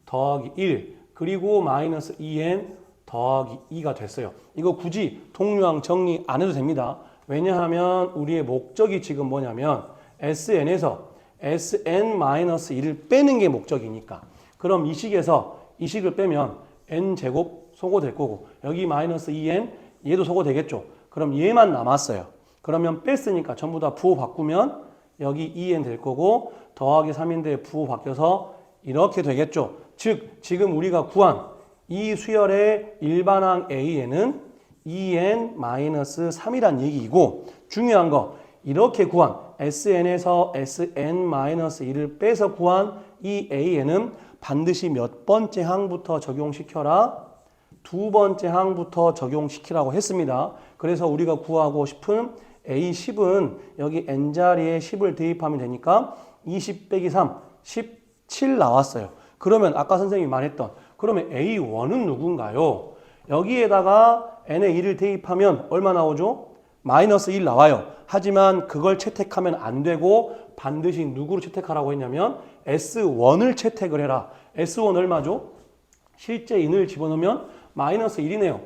더하기 1 그리고 마이너스 2n 더하기 2가 됐어요. 이거 굳이 통유항 정리 안 해도 됩니다. 왜냐하면 우리의 목적이 지금 뭐냐면 SN에서 SN-1을 빼는 게 목적이니까. 그럼 이 식에서 이 식을 빼면 n제곱 소거될 거고, 여기 마이너스 2n 얘도 소거되겠죠. 그럼 얘만 남았어요. 그러면 뺐으니까 전부 다 부호 바꾸면 여기 2n 될 거고, 더하기 3인데 부호 바뀌어서 이렇게 되겠죠. 즉 지금 우리가 구한 이 수열의 일반항 AN은 2n-3이란 얘기이고, 중요한 거 이렇게 구한 SN에서 SN-1을 빼서 구한 이 AN은 반드시 몇 번째 항부터 적용시켜라? 두 번째 항부터 적용시키라고 했습니다. 그래서 우리가 구하고 싶은 A10은 여기 n자리에 10을 대입하면 되니까 20 빼기 3, 17 나왔어요. 그러면 아까 선생님이 말했던, 그러면 A1은 누군가요? 여기에다가 n의 1을 대입하면 얼마 나오죠? 마이너스 1 나와요. 하지만 그걸 채택하면 안 되고 반드시 누구를 채택하라고 했냐면 S1을 채택을 해라. S1 얼마죠? 실제 인을 집어넣으면 마이너스 1이네요.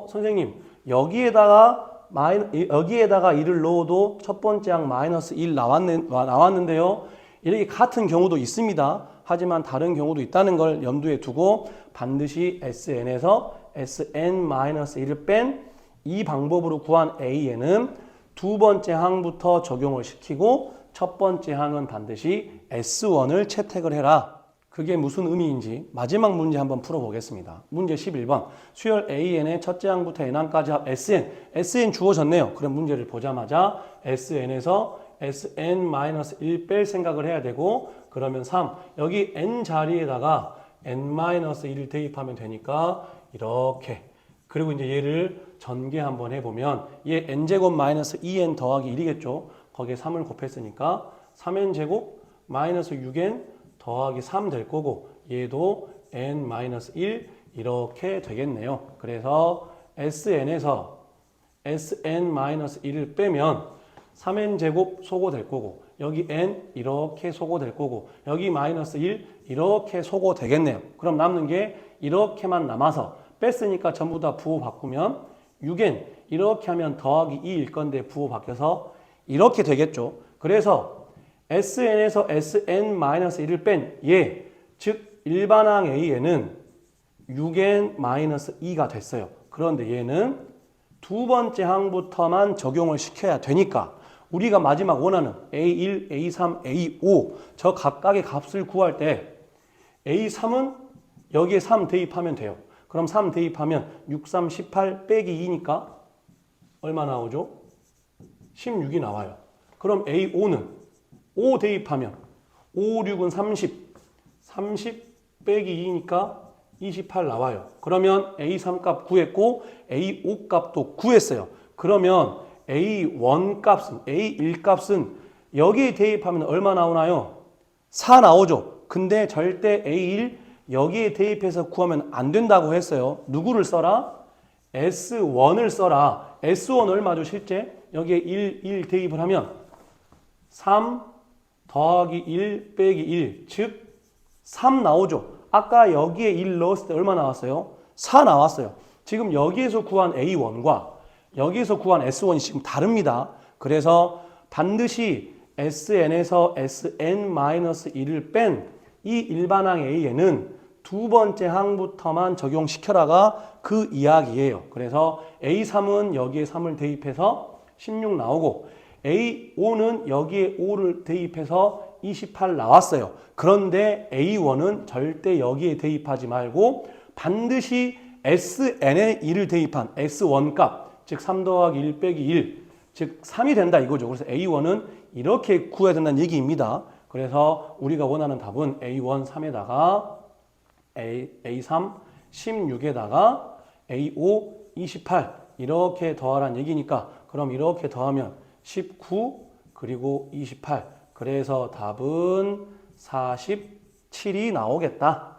선생님 여기에다가 1을 넣어도 첫 번째 항 마이너스 1 나왔는데요. 이렇게 같은 경우도 있습니다. 하지만 다른 경우도 있다는 걸 염두에 두고 반드시 SN에서 SN-1을 뺀 이 방법으로 구한 AN은 두 번째 항부터 적용을 시키고 첫 번째 항은 반드시 S1을 채택을 해라. 그게 무슨 의미인지 마지막 문제 한번 풀어보겠습니다. 문제 11번. 수열 AN의 첫째 항부터 n항까지 합 SN. SN 주어졌네요. 그럼 문제를 보자마자 SN에서 SN-1 뺄 생각을 해야 되고, 그러면 3. 여기 n 자리에다가 n-1을 대입하면 되니까 이렇게. 그리고 이제 얘를 전개 한번 해보면 얘 n제곱 마이너스 2n 더하기 1이겠죠. 거기에 3을 곱했으니까 3n제곱 마이너스 6n 더하기 3 될 거고, 얘도 n-1 이렇게 되겠네요. 그래서 SN에서 SN-1을 빼면 3n제곱 소거될 거고, 여기 n 이렇게 소거될 거고, 여기 마이너스 1 이렇게 소거되겠네요. 그럼 남는 게 이렇게만 남아서 뺐으니까 전부 다 부호 바꾸면 6n 이렇게 하면 더하기 2일 건데 부호 바뀌어서 이렇게 되겠죠. 그래서 SN에서 SN-1을 뺀 얘, 즉 일반항 AN은 6n-2가 됐어요. 그런데 얘는 두 번째 항부터만 적용을 시켜야 되니까 우리가 마지막 원하는 A1, A3, A5 저 각각의 값을 구할 때 A3은 여기에 3 대입하면 돼요. 그럼 3 대입하면 6, 3, 18 빼기 2니까 얼마 나오죠? 16이 나와요. 그럼 A5는 5 대입하면 5, 6은 30, 30 빼기 2니까 28 나와요. 그러면 A3 값 구했고 A5 값도 구했어요. 그러면 A1 값은, A1 값은 여기에 대입하면 얼마 나오나요? 4 나오죠. 근데 절대 A1 여기에 대입해서 구하면 안 된다고 했어요. 누구를 써라? S1을 써라. S1 얼마죠 실제? 여기에 1 대입을 하면 3 더하기 1 빼기 1, 즉 3 나오죠. 아까 여기에 1 넣었을 때 얼마 나왔어요? 4 나왔어요. 지금 여기에서 구한 A1과 여기에서 구한 S1이 지금 다릅니다. 그래서 반드시 SN에서 SN-1을 뺀 이 일반항 A에는 두 번째 항부터만 적용시켜라가 그 이야기예요. 그래서 A3은 여기에 3을 대입해서 16 나오고 A5는 여기에 5를 대입해서 28 나왔어요. 그런데 A1은 절대 여기에 대입하지 말고 반드시 SN에 1을 대입한 S1 값, 즉 3 더하기 1 빼기 1, 즉 3이 된다 이거죠. 그래서 A1은 이렇게 구해야 된다는 얘기입니다. 그래서 우리가 원하는 답은 A1 3에다가 A3 16에다가 A5 28 이렇게 더하라는 얘기니까 그럼 이렇게 더하면 19 그리고 28 그래서 답은 47이 나오겠다.